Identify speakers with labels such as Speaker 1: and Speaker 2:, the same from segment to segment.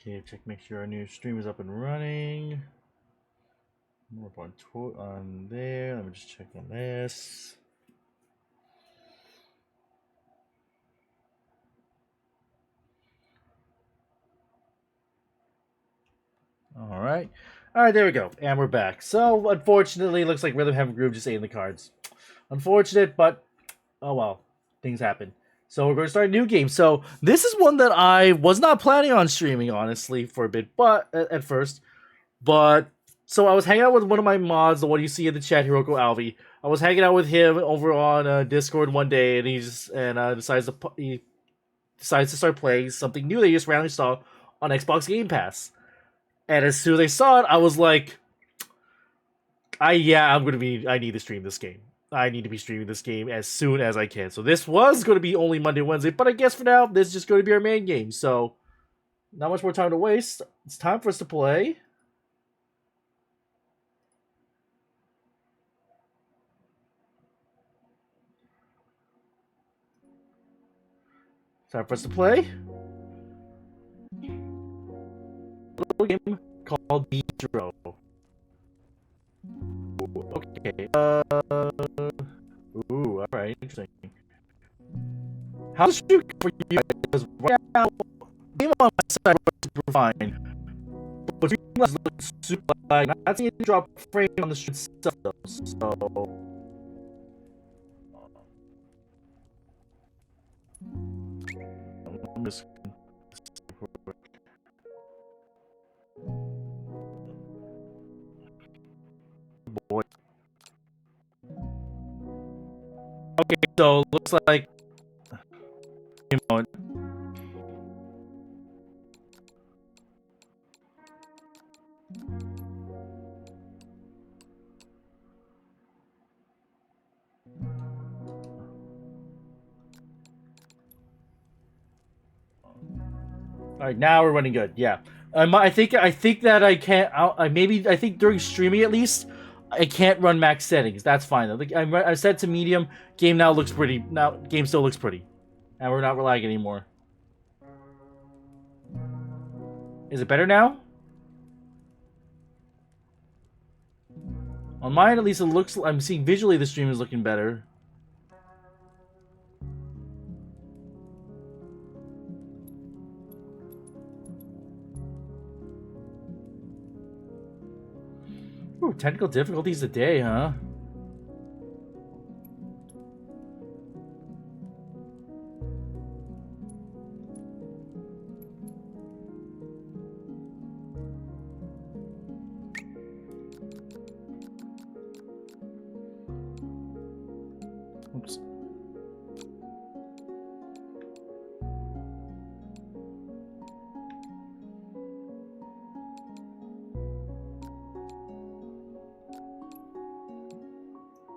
Speaker 1: Okay, check, make sure our new stream is up and running. More on there. Let me just check on this. All right. All right, there we go. And we're back. So, unfortunately, looks like Rhythm Heaven Groove just ate in the cards. Unfortunate, but oh well. Things happen. So, we're going to start a new game. So, this is one that I was not planning on streaming, honestly, for a bit, but at first. But, so I was hanging out with one of my mods, the one you see in the chat, Hiroko Alvi. I was hanging out with him over on Discord one day, and he decides to start playing something new that he just randomly saw on Xbox Game Pass. And as soon as I saw it, I was like, I need to stream this game. I need to be streaming this game as soon as I can. So this was going to be only Monday, Wednesday, but I guess for now, this is just going to be our main game. So, not much more time to waste. It's time for us to play. Time for us to play a game called Beastro. Okay. Ooh, alright, interesting. How's the stream for you guys? Because right now, game on my side looks super fine. But Streamlabs looks super like not seeing it drop frame on the stream itself though. So I'm just boy. Okay, so looks like you know. All right, now we're running good. Yeah, I think that I can't. I think during streaming at least, I can't run max settings. That's fine. I set to medium. Game now looks pretty. Now game still looks pretty, and we're not relying anymore. Is it better now? On mine, at least it looks. I'm seeing visually the stream is looking better. Ooh, technical difficulties today, huh? Oops.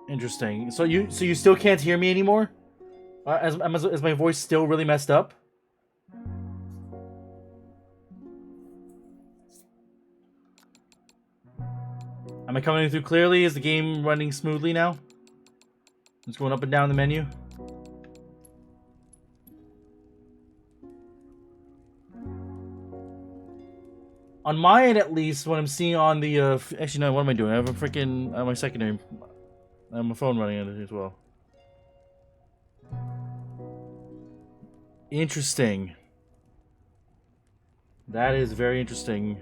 Speaker 1: Interesting. So you still can't hear me anymore? Is my voice still really messed up? Am I coming through clearly? Is the game running smoothly now? It's going up and down the menu. On my end, at least, what I'm seeing on the actually no, what am I doing? I have a freaking my secondary. I have my phone running on it as well. Interesting. That is very interesting.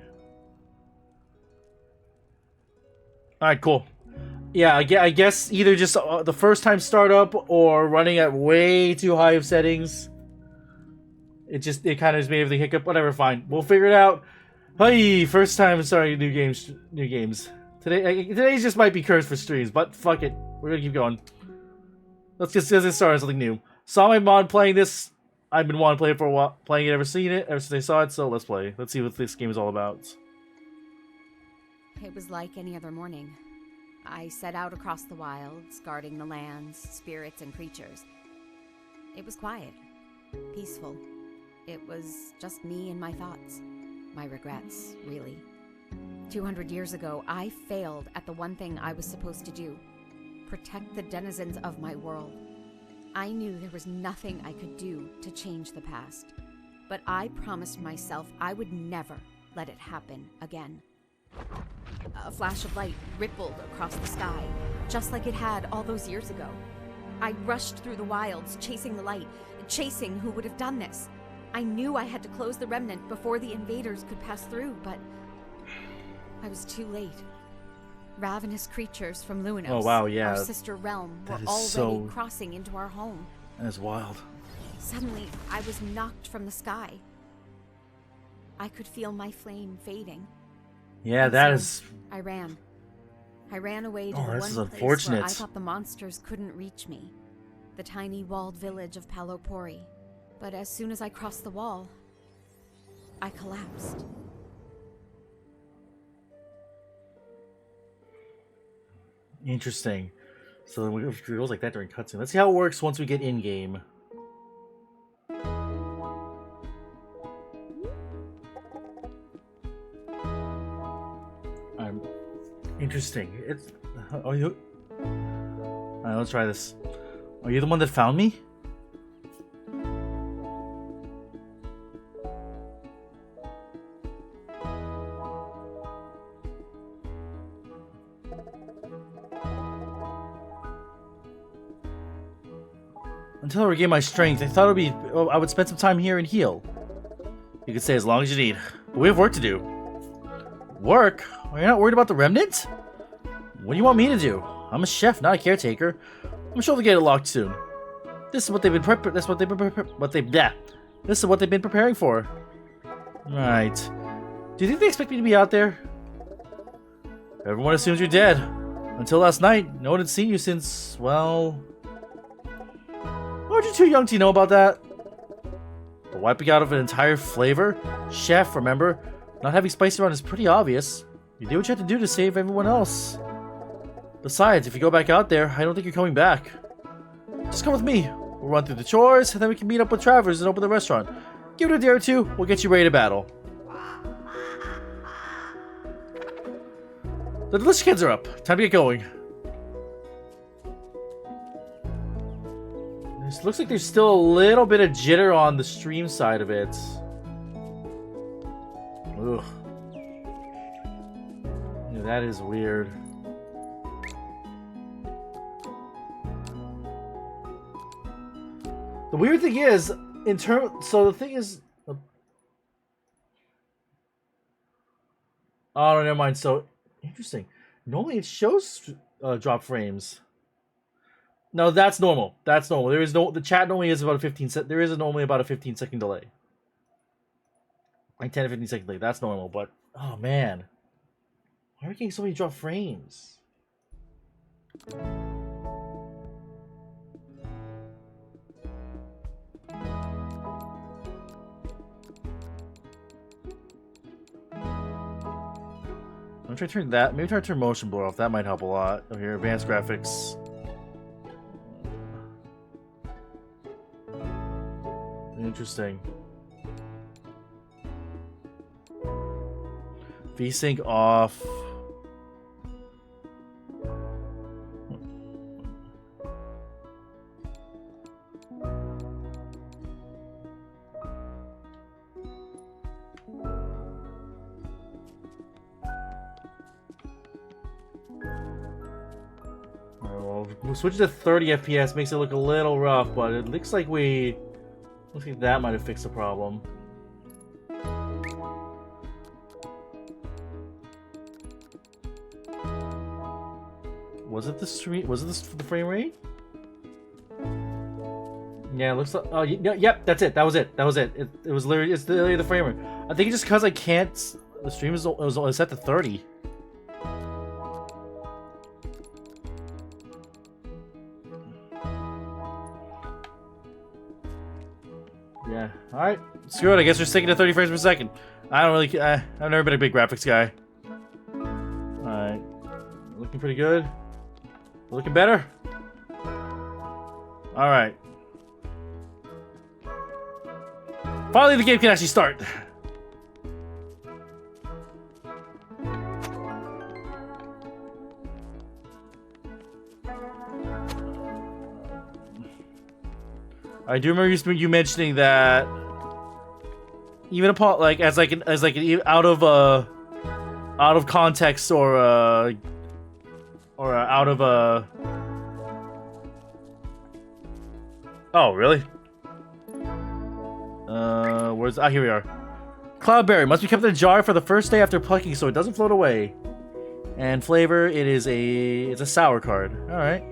Speaker 1: Alright, cool. Yeah, I guess either just the first time startup or running at way too high of settings. It kind of just made everything hiccup. Whatever, fine. We'll figure it out. Hey, first time starting new games. Today's just might be cursed for streams, but fuck it. We're gonna keep going. Let's get started on something new. Saw my mod playing this. I've been wanting to play it for a while. Playing it, ever seen it, ever since I saw it. So let's play. Let's see what this game is all about.
Speaker 2: It was like any other morning. I set out across the wilds, guarding the lands, spirits, and creatures. It was quiet, peaceful. It was just me and my thoughts. My regrets, really. 200 years ago, I failed at the one thing I was supposed to do. Protect the denizens of my world. I knew there was nothing I could do to change the past. but I promised myself I would never let it happen again. A flash of light rippled across the sky, just like it had all those years ago. I rushed through the wilds, chasing the light, chasing who would have done this. I knew I had to close the remnant before the invaders could pass through, but I was too late. Ravenous creatures from Luinos,
Speaker 1: Oh, wow, yeah.
Speaker 2: our sister realm, were
Speaker 1: That is
Speaker 2: already
Speaker 1: so-
Speaker 2: crossing into our home.
Speaker 1: That's wild.
Speaker 2: Suddenly, I was knocked from the sky. I could feel my flame fading.
Speaker 1: Yeah,
Speaker 2: And
Speaker 1: that
Speaker 2: so
Speaker 1: is...
Speaker 2: I ran. I ran away to
Speaker 1: Oh,
Speaker 2: the
Speaker 1: this
Speaker 2: one
Speaker 1: is
Speaker 2: place
Speaker 1: unfortunate.
Speaker 2: where I thought the monsters couldn't reach me. The tiny walled village of Palopori. But as soon as I crossed the wall, I collapsed.
Speaker 1: Interesting. So it goes like that during cutscene. Let's see how it works once we get in-game. Interesting. It's... Are you... Alright, let's try this. Are you the one that found me? Until I regain my strength, I thought I would spend some time here and heal. You can stay as long as you need. But we have work to do. Work? Are you not worried about the remnant? What do you want me to do? I'm a chef, not a caretaker. I'm sure they'll get it locked soon. This is what they've been This is what they've been preparing for. Right. Do you think they expect me to be out there? Everyone assumes you're dead. Until last night, no one had seen you since, well... Aren't you too young to know about that? But wiping out of an entire flavor? Chef, remember? Not having spice around is pretty obvious. You did what you had to do to save everyone else. Besides, if you go back out there, I don't think you're coming back. Just come with me. We'll run through the chores, and then we can meet up with Travers and open the restaurant. Give it a day or two, we'll get you ready to battle. The delicious kids are up. Time to get going. It looks like there's still a little bit of jitter on the stream side of it. Ugh. Yeah, that is weird. The weird thing is, so the thing is... Oh, no, never mind. So, interesting. Normally it shows drop frames. No, that's normal. That's normal. There is no... The chat normally is about a 15 second... There is normally about a 15-second delay. Like 10 to 15-second delay. That's normal, but... Oh, man. Why are we getting so many drop frames? I'm trying to turn that. Maybe try to turn motion blur off. That might help a lot. Oh, here, advanced graphics. Interesting. VSync off. We'll switch to 30 FPS. Makes it look a little rough, but it looks like that might have fixed the problem. Was it the stream? Was it the frame rate? Yeah, it looks like. Oh, yep, that's it. That was it. It was literally. It's literally the frame rate. I think it's just because I can't. The stream is set to 30. Yeah. All right. Screw it. I guess we're sticking to 30 frames per second. I don't really. I've never been a big graphics guy. All right. Looking pretty good. Looking better. All right. Finally, the game can actually start. I do remember you mentioning that even upon like as like an out of context or out of Oh, really? Where's here we are. Cloudberry must be kept in a jar for the first day after plucking so it doesn't float away. And flavor, it's a sour card. All right.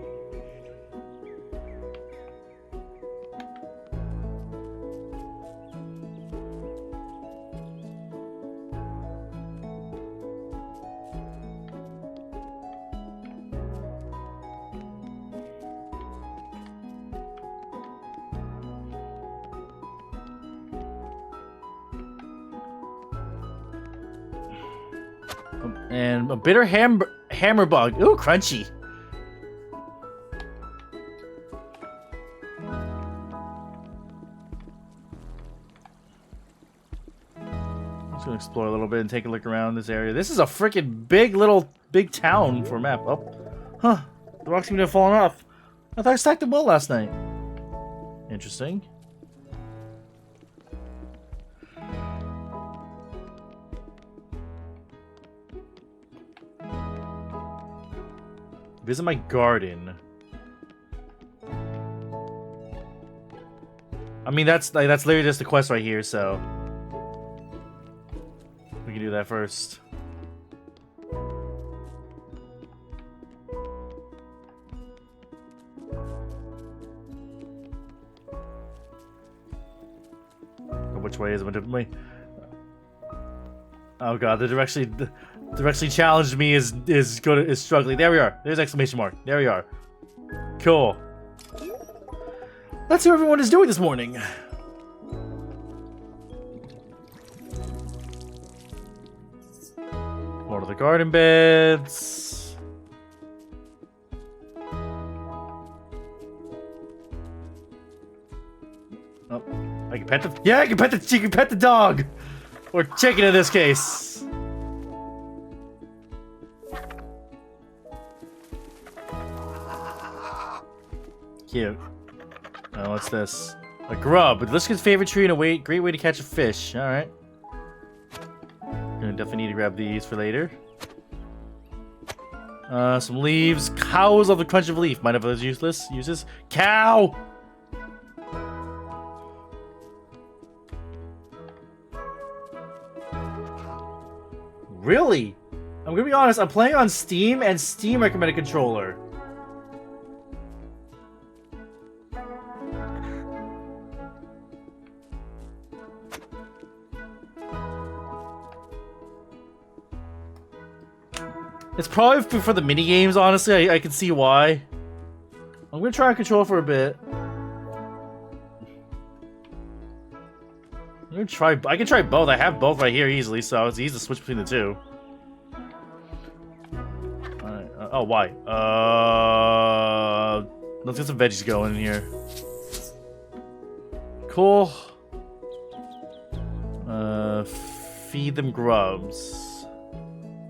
Speaker 1: And a bitter hammer bug. Ooh, crunchy. I'm just gonna explore a little bit and take a look around this area. This is a freaking big town for a map. Oh, huh. The rocks seem to have fallen off. I thought I stacked them well last night. Interesting. Visit my garden. I mean, that's literally just the quest right here, so we can do that first. Which way is it? Oh god, the directly challenged me is struggling. There we are. There's exclamation mark. There we are. Cool. Let's see what everyone is doing this morning. More to the garden beds. Oh, I can pet the you can pet the dog, or chicken in this case. Cute. Oh, what's this? A grub. Liska's favorite tree and a great way to catch a fish. Alright. Gonna definitely need to grab these for later. Some leaves. Cows love the crunch of leaf. Might have those uses. Cow! Really? I'm gonna be honest, I'm playing on Steam and Steam recommended controller. It's probably for the mini games, honestly. I can see why. I'm gonna try control for a bit. I can try both. I have both right here easily, so it's easy to switch between the two. Alright. Oh, why? Let's get some veggies going in here. Cool. Feed them grubs.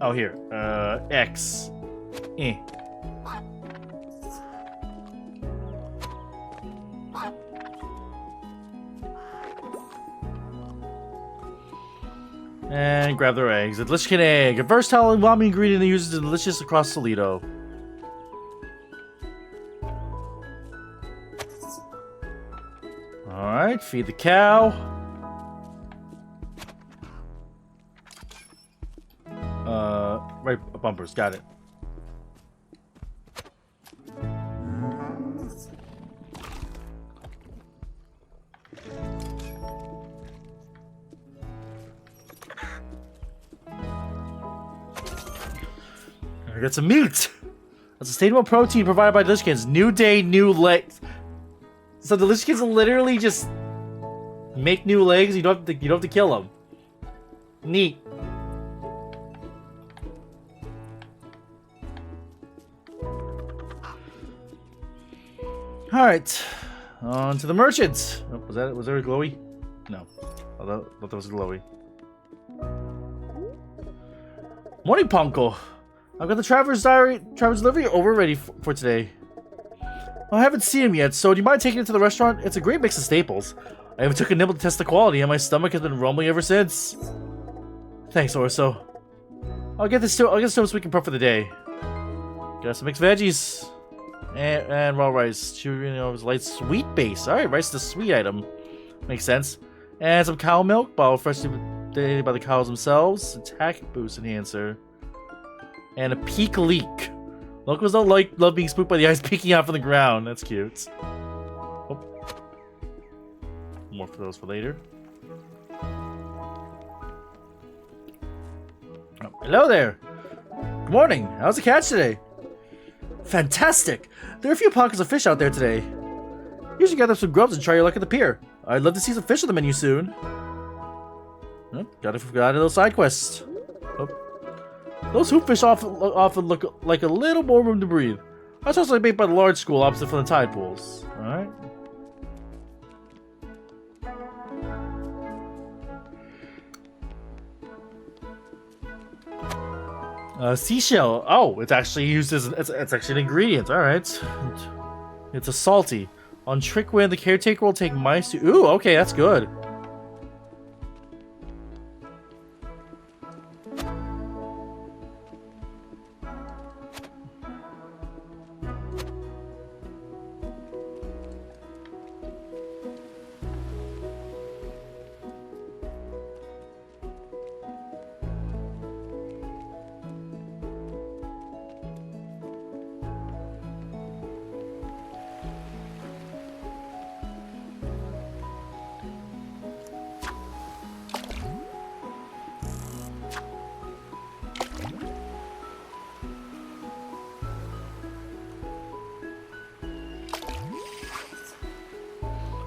Speaker 1: Oh, here. X. Eh. And grab their eggs. A Lichen egg. A versatile and umami ingredient that uses delicious across Toledo. Alright, feed the cow. Right, bumpers, got it. I got some meat. A sustainable protein provided by Lichkins. New day, new legs. So the Lichkins literally just make new legs. You don't have to kill them. Neat. All right, on to the merchants. Oh, was there a glowy? No, I thought that was a glowy. Morning, Punko. I've got the Traveler's delivery over ready for today. I haven't seen him yet, so do you mind taking it to the restaurant? It's a great mix of staples. I even took a nibble to test the quality, and my stomach has been rumbling ever since. Thanks, Orso. I'll get this to so we can prep for the day. Got some mixed veggies. And raw rice. You know, it was light sweet base. Alright, rice is a sweet item. Makes sense. And some cow milk, bottled freshly by the cows themselves. Attack boost enhancer. And a peak leak. Locals don't love being spooked by the eyes peeking out from the ground. That's cute. Oh. More for those for later. Oh, hello there. Good morning. How's the catch today? Fantastic. There are a few pockets of fish out there today. You should gather some grubs and try your luck at the pier. I'd love to see some fish on the menu soon. Oh, got a little side quest. Oh. Those hoop fish often look like a little more room to breathe. I was also made by the large school opposite from the tide pools. Alright. Seashell. Oh, it's actually used as it's actually an ingredient. All right, it's a salty. On trick win, the caretaker will take mice to. Ooh, okay, that's good.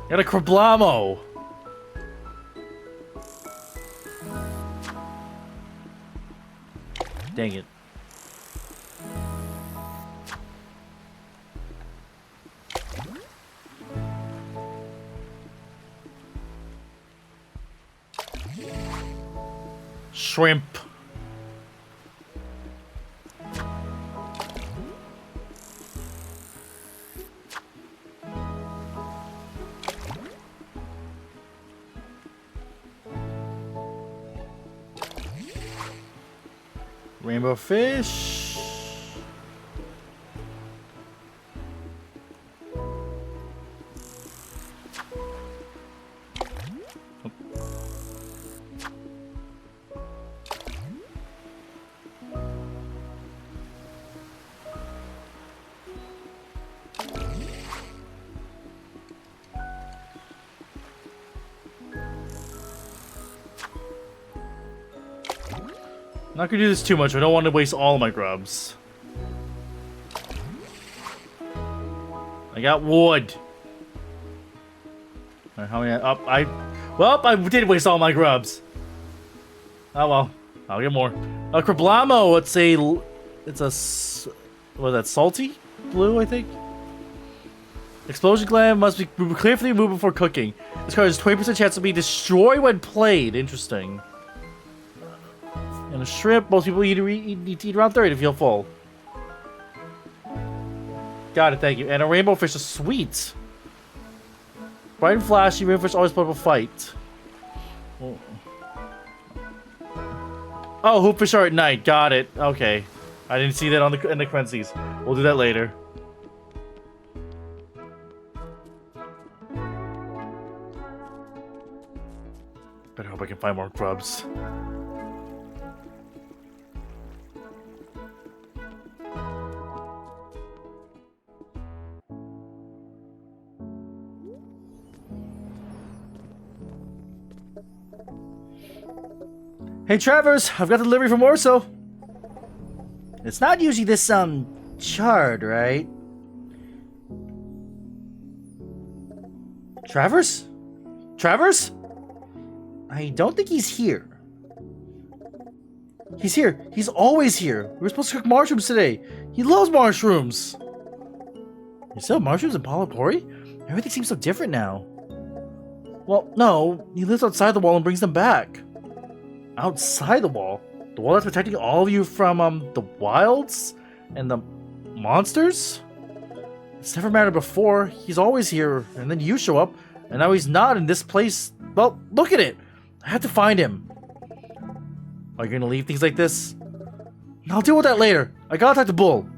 Speaker 1: Got a Krablamo. Dang it. Shrimp. Rainbow fish. I'm not gonna do this too much. I don't want to waste all my grubs. I got wood. Alright, how many? Well, I did waste all my grubs. Oh well, I'll get more. Krablamo. It's a. What is that? Salty blue, I think. Explosion gland must be carefully removed before cooking. This card has 20% chance to be destroyed when played. Interesting. And a shrimp, most people need to eat around 30 to feel full. Got it, thank you. And a rainbow fish is sweet. Bright and flashy, rainbow fish always put up a fight. Oh, hoop fish are at night. Got it. Okay. I didn't see that on in the parentheses. We'll do that later. Better hope I can find more grubs. Hey Travers, I've got the delivery from Orso. It's not usually this charred, right? Travers? Travers? I don't think he's here. He's here. He's always here. We were supposed to cook mushrooms today. He loves mushrooms. You still have mushrooms in Palapori? Everything seems so different now. Well, no. He lives outside the wall and brings them back. Outside the wall? The wall that's protecting all of you from, the wilds? And the monsters? It's never mattered before. He's always here, and then you show up. And now he's not in this place. Well, look at it. I have to find him. Are you gonna leave things like this? I'll deal with that later. I gotta talk to Bull.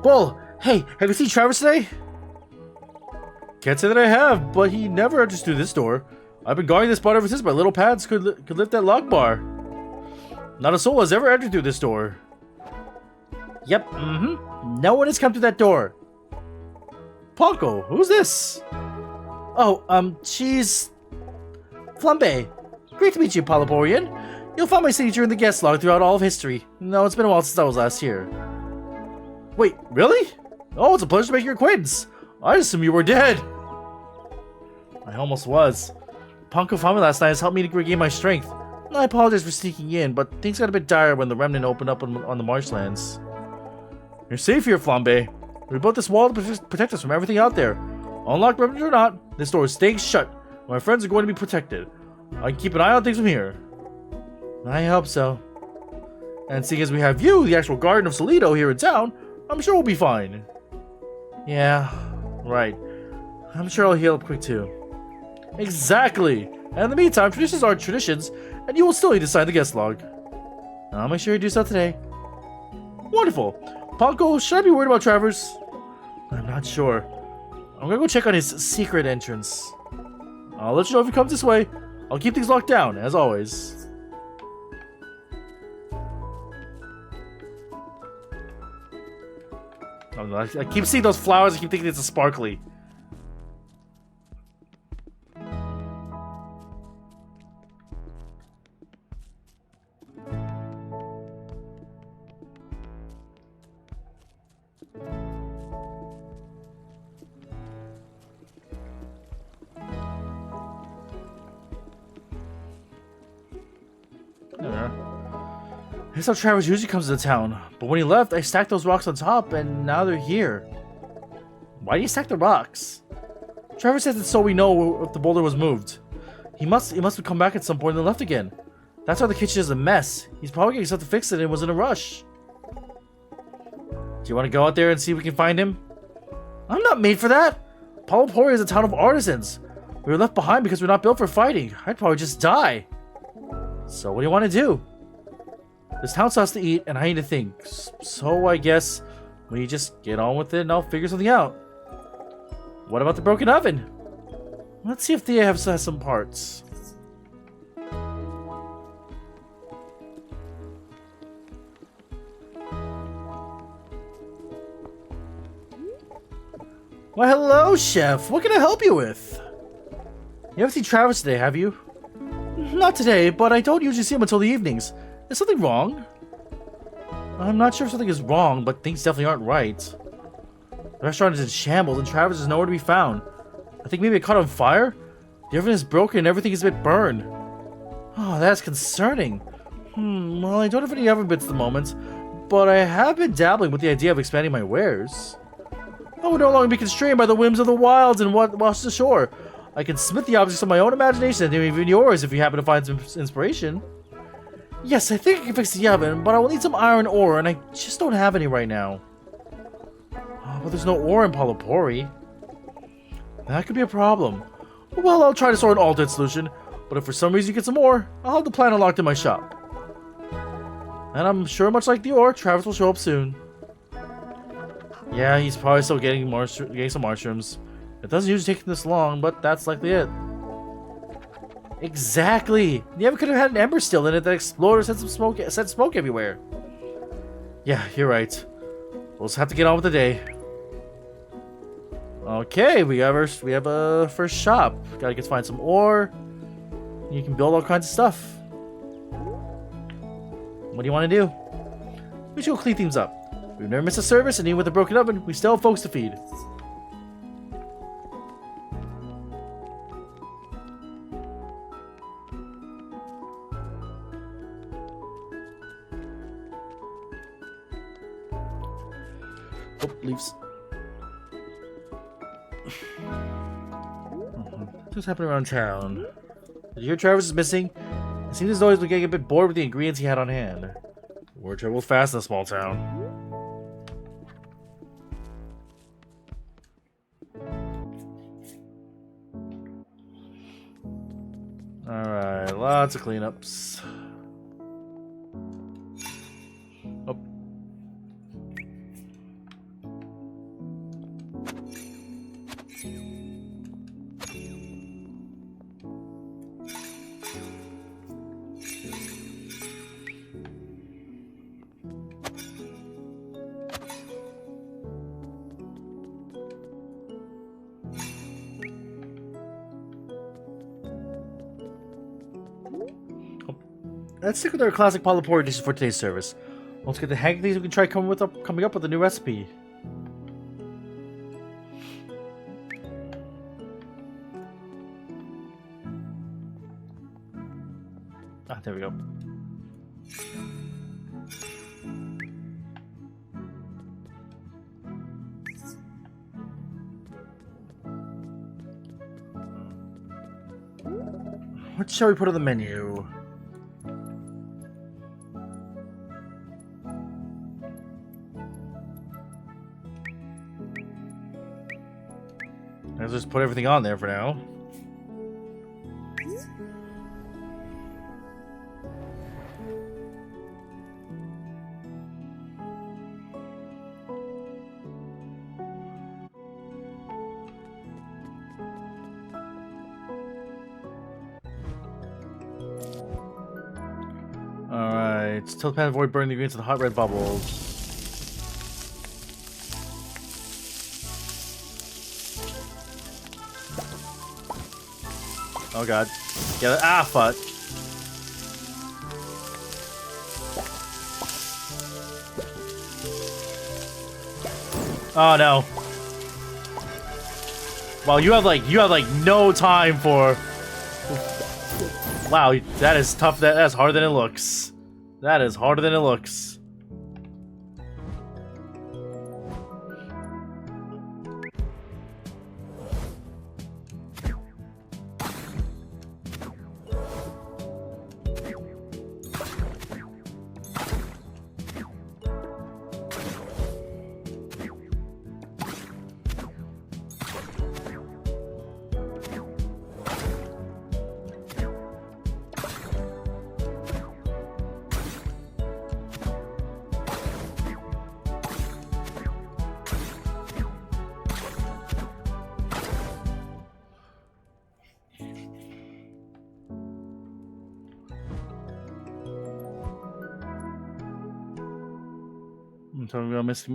Speaker 1: Bull, hey, have you seen Travis today? Can't say that I have, but he never enters through this door. I've been guarding this spot ever since my little pads could lift that lock bar. Not a soul has ever entered through this door. Yep, no one has come through that door. Ponko, who's this? Oh, she's... Flambe. Great to meet you, Palaporian. You'll find my signature in the guest log throughout all of history. No, it's been a while since I was last here. Wait, really? Oh, it's a pleasure to make your acquaintance. I assumed you were dead. I almost was. Ponko found me last night and has helped me to regain my strength. I apologize for sneaking in, but things got a bit dire when the remnant opened up on the marshlands. You're safe here, Flambe. We built this wall to protect us from everything out there. Unlocked remnant or not, this door is staying shut. My friends are going to be protected. I can keep an eye on things from here. I hope so. And seeing as we have you, the actual Garden of Solido, here in town, I'm sure we'll be fine. Yeah, right. I'm sure I'll heal up quick too. Exactly! And in the meantime, traditions are traditions, and you will still need to sign the guest log. I'll make sure you do so today. Wonderful! Ponko, should I be worried about Travers? I'm not sure. I'm gonna go check on his secret entrance. I'll let you know if he comes this way. I'll keep things locked down, as always. I keep seeing those flowers, I keep thinking it's a sparkly. Here's how Travis usually comes to town, but when he left, I stacked those rocks on top, and now they're here. Why do you stack the rocks? Travis says it's so we know if the boulder was moved. He must have come back at some point and then left again. That's why the kitchen is a mess. He's probably getting stuff to fix it and was in a rush. Do you want to go out there and see if we can find him? I'm not made for that. Palapori is a town of artisans. We were left behind because we're not built for fighting. I'd probably just die. So what do you want to do? This town still has to eat, and I need to think. So I guess we just get on with it, and I'll figure something out. What about the broken oven? Let's see if Thea has some parts. Why, hello, Chef. What can I help you with? You haven't seen Travis today, have you? Not today, but I don't usually see him until the evenings. Is something wrong? I'm not sure if something is wrong, but things definitely aren't right. The restaurant is in shambles, and Travis is nowhere to be found. I think maybe it caught on fire? The oven is broken and everything is a bit burned. Oh, that's concerning. Well, I don't have any oven bits at the moment, but I have been dabbling with the idea of expanding my wares. I would no longer be constrained by the whims of the wilds and what washes ashore. I can smith the objects of my own imagination and even yours if you happen to find some inspiration. Yes, I think I can fix the oven, but I will need some iron ore, and I just don't have any right now. Oh, but there's no ore in Palapori. That could be a problem. Well, I'll try to sort an alternate solution, but if for some reason you get some ore, I'll have the plan unlocked in my shop. And I'm sure much like the ore, Travis will show up soon. Yeah, he's probably still getting some mushrooms. It doesn't usually take him this long, but that's likely it. Exactly! The oven could have had an ember still in it that exploded or sent smoke everywhere. Yeah, you're right. We'll just have to get on with the day. Okay, we have a first shop. Gotta get to find some ore. You can build all kinds of stuff. What do you want to do? We should go clean things up. We've never missed a service, and even with a broken oven, we still have folks to feed. Oh, leaves. What's happening around town? Did you hear Travis is missing? It seems as though he's been getting a bit bored with the ingredients he had on hand. Word travels fast in a small town. Alright, lots of cleanups. Oh. Let's stick with our classic Palapori dishes for today's service. Once we get the hang of these, we can try coming up with a new recipe. Ah, there we go. What shall we put on the menu? Let's just put everything on there for now. Alright, tell the pan to avoid burning the ingredients in the hot red bubbles. Oh god. Yeah, ah, fuck. Oh no. Wow, you have like no time for. Wow, that is tough. That's harder than it looks. That is harder than it looks. So we're gonna miss.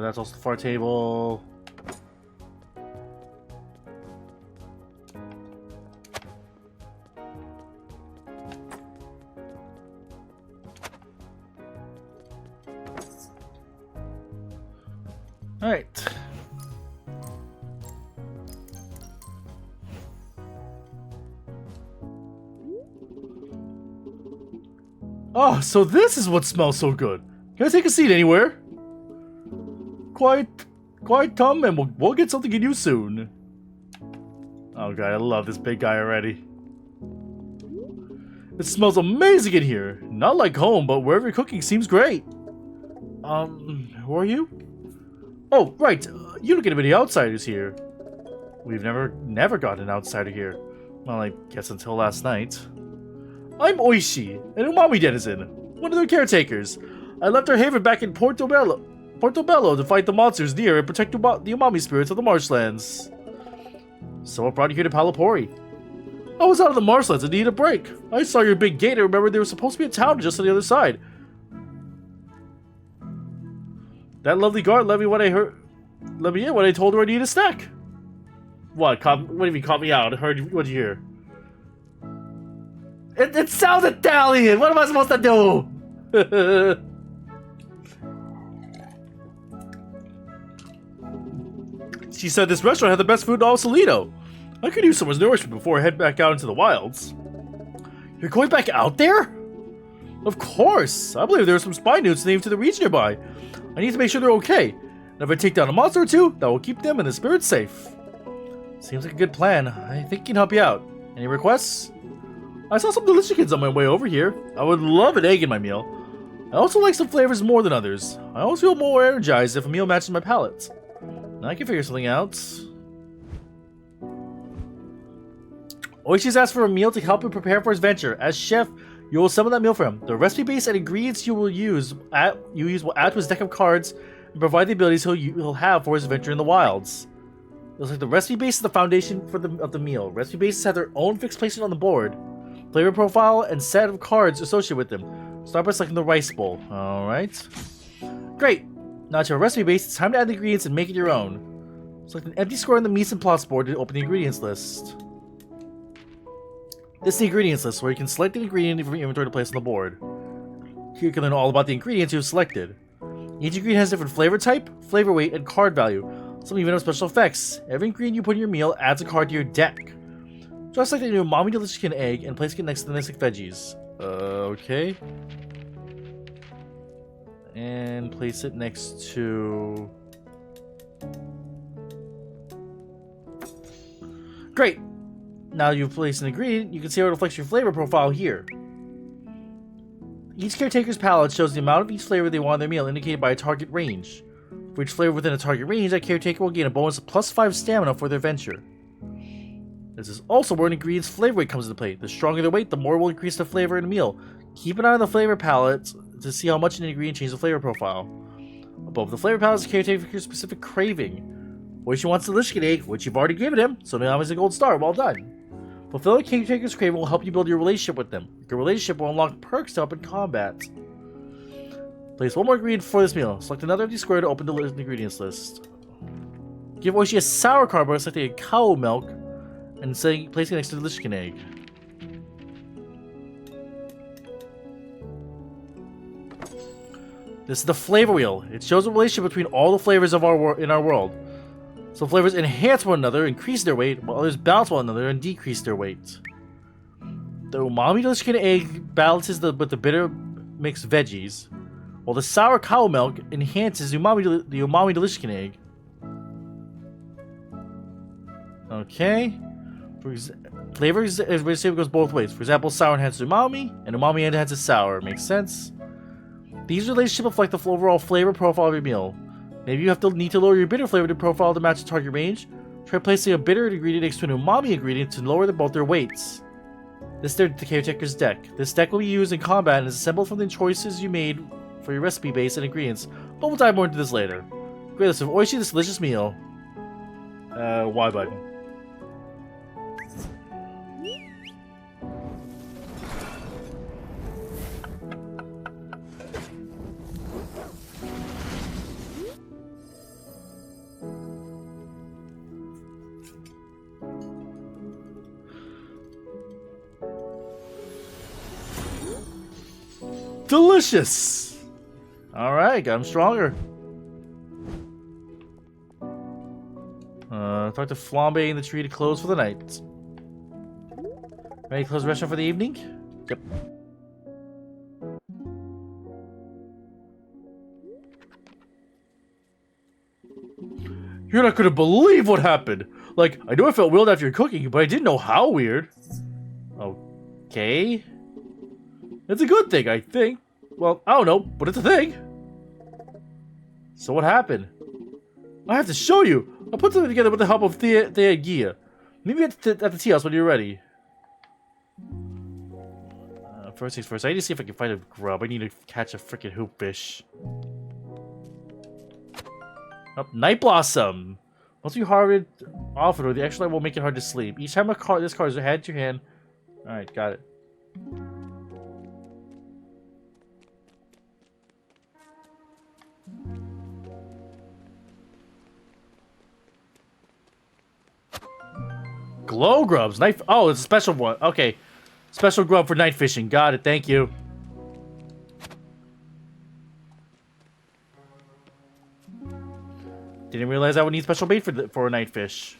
Speaker 1: That's also the far table. All right. Oh, so this is what smells so good. Can I take a seat anywhere? Quiet, Tom, and we'll get something in you soon. Oh god, I love this big guy already. It smells amazing in here. Not like home, but wherever you're cooking seems great. Who are you? Oh, right. You don't get any outsiders here. We've never gotten an outsider here. Well, I guess until last night. I'm Oishi, an umami denizen, one of their caretakers. I left our haven back in Portobello to fight the monsters near and protect the umami spirits of the marshlands. So what brought you here to Palapori? I was out of the marshlands and needed a break. I saw your big gate and remembered there was supposed to be a town just on the other side. That lovely guard let me in when I told her I need a snack. What do you mean caught me out? What'd you hear? It sounds Italian! What am I supposed to do? She said this restaurant had the best food in all Salito. I could use someone's nourishment before I head back out into the wilds. You're going back out there? Of course! I believe there are some spy newts native to the region nearby. I need to make sure they're okay. And if I take down a monster or two, that will keep them and the spirits safe. Seems like a good plan. I think I can help you out. Any requests? I saw some delicious chickens on my way over here. I would love an egg in my meal. I also like some flavors more than others. I always feel more energized if a meal matches my palate. Now I can figure something out. Oishi's asked for a meal to help him prepare for his venture. As chef, you will summon that meal for him. The recipe base and ingredients will add to his deck of cards and provide the abilities he'll have for his adventure in the wilds. It looks like the recipe base is the foundation of the meal. Recipe bases have their own fixed placement on the board, flavor profile, and set of cards associated with them. Start by selecting the rice bowl. Alright. Great! Now to your recipe base, it's time to add the ingredients and make it your own. Select an empty square on the mise en place board to open the ingredients list. This is the ingredients list, where you can select the ingredient from your inventory to place on the board. Here you can learn all about the ingredients you've selected. Each ingredient has different flavor type, flavor weight, and card value. Some even have special effects. Every ingredient you put in your meal adds a card to your deck. Just like the new Mommy Delicious Chicken Egg and place it next to the next veggies. Okay. And place it next to... Great! Now you've placed an ingredient, you can see how it reflects your flavor profile here. Each caretaker's palette shows the amount of each flavor they want in their meal, indicated by a target range. For each flavor within a target range, that caretaker will gain a bonus of +5 stamina for their venture. This is also where an ingredient's flavor weight comes into play. The stronger the weight, the more will increase the flavor in a meal. Keep an eye on the flavor palette to see how much an ingredient changes the flavor profile. Above the flavor palette is the caretaker's specific craving. Oishi wants the delicious chicken egg, which you've already given him, so now he's a gold star. Well done. Fulfilling the caretaker's craving will help you build your relationship with them. Your relationship will unlock perks to help in combat. Place one more ingredient for this meal. Select another empty square to open the ingredients list. Give Oishi a sour card by selecting a cow milk and placing it next to the delicious chicken egg. This is the flavor wheel. It shows a relationship between all the flavors of in our world. Some flavors enhance one another, increase their weight, while others balance one another and decrease their weight. The umami delicious chicken egg balances with the bitter mixed veggies, while the sour cow milk enhances the umami delicious chicken egg. Okay. Flavors, everybody say it goes both ways. For example, sour enhances umami, and umami enhances sour. Makes sense. These relationships reflect the overall flavor profile of your meal. Maybe you need to lower your bitter flavor to profile to match the target range. Try placing a bitter ingredient next to an umami ingredient to lower both their weights. This is the caretaker's deck. This deck will be used in combat and is assembled from the choices you made for your recipe base and ingredients, but we'll dive more into this later. Great list of Oishi, this delicious meal. Y button. Delicious! Alright, got him stronger. Talk to Flambe in the tree to close for the night. Ready to close the restaurant for the evening? Yep. You're not gonna believe what happened! Like, I knew I felt weird after your cooking, but I didn't know how weird. Okay. It's a good thing, I think. Well, I don't know, but it's a thing. So what happened? I have to show you. I put something together with the help of Thea Gia. Maybe at the tea house when you're ready. First things first, I need to see if I can find a grub. I need to catch a freaking hoopfish. Oh, Night Blossom. Once you harvest often, or the extra light will make it hard to sleep. Each time this card is added to your hand. Alright, got it. glow grubs. Night. Oh, it's a special one. Okay. Special grub for night fishing. Got it. Thank you. Didn't realize I would need special bait for a night fish.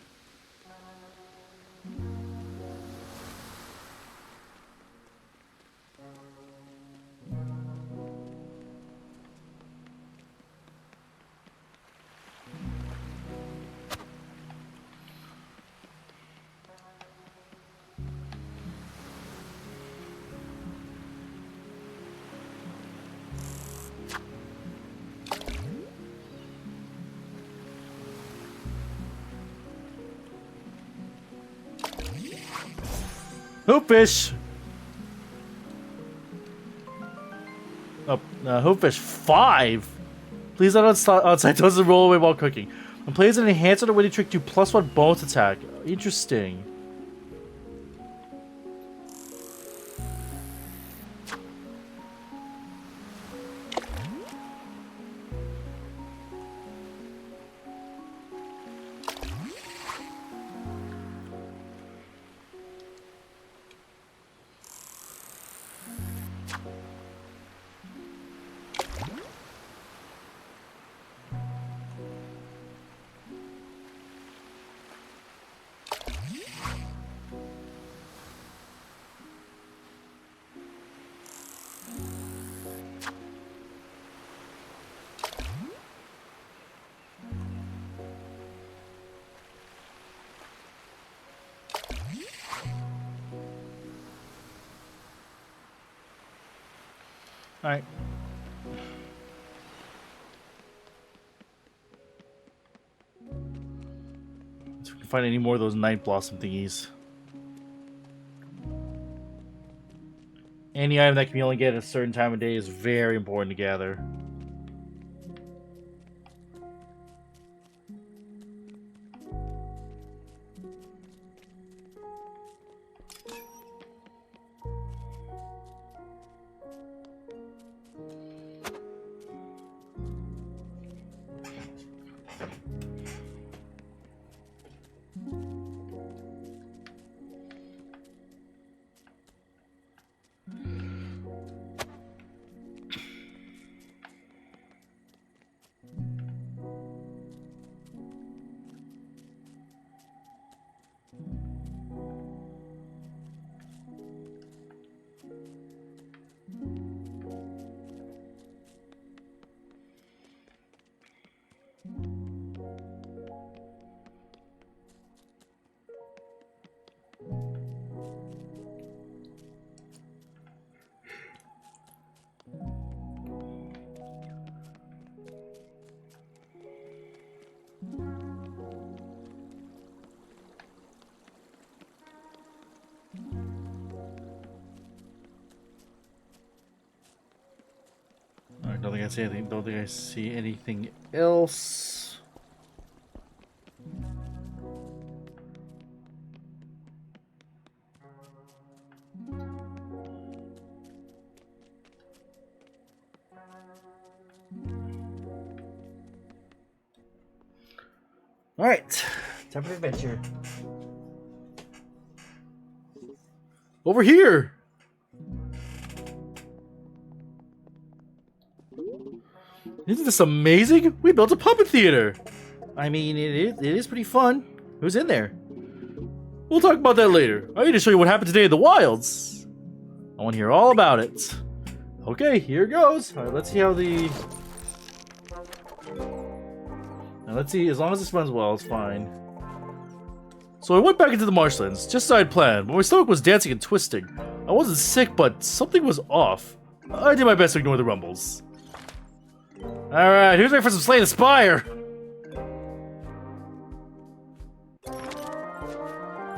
Speaker 1: Hoopfish! Oh, Hoopfish 5! Please not outside doesn't roll away while cooking. When plays an enhancer, the winning trick to +1 bonus attack. Interesting. Alright. See if we can find any more of those night blossom thingies. Any item that can only get at a certain time of day is very important to gather. Alright, don't think I see anything. Don't think I see anything else. Alright, time for adventure. Over here! Isn't this amazing? We built a puppet theater! I mean, it is pretty fun. Who's in there? We'll talk about that later. I need to show you what happened today in the wilds. I want to hear all about it. Okay, here goes. Alright, let's see how the... Now let's see, as long as this runs well, it's fine. So I went back into the marshlands, just as I had planned, but my stomach was dancing and twisting. I wasn't sick, but something was off. I did my best to ignore the rumbles. Alright, who's ready for some Slay the Spire?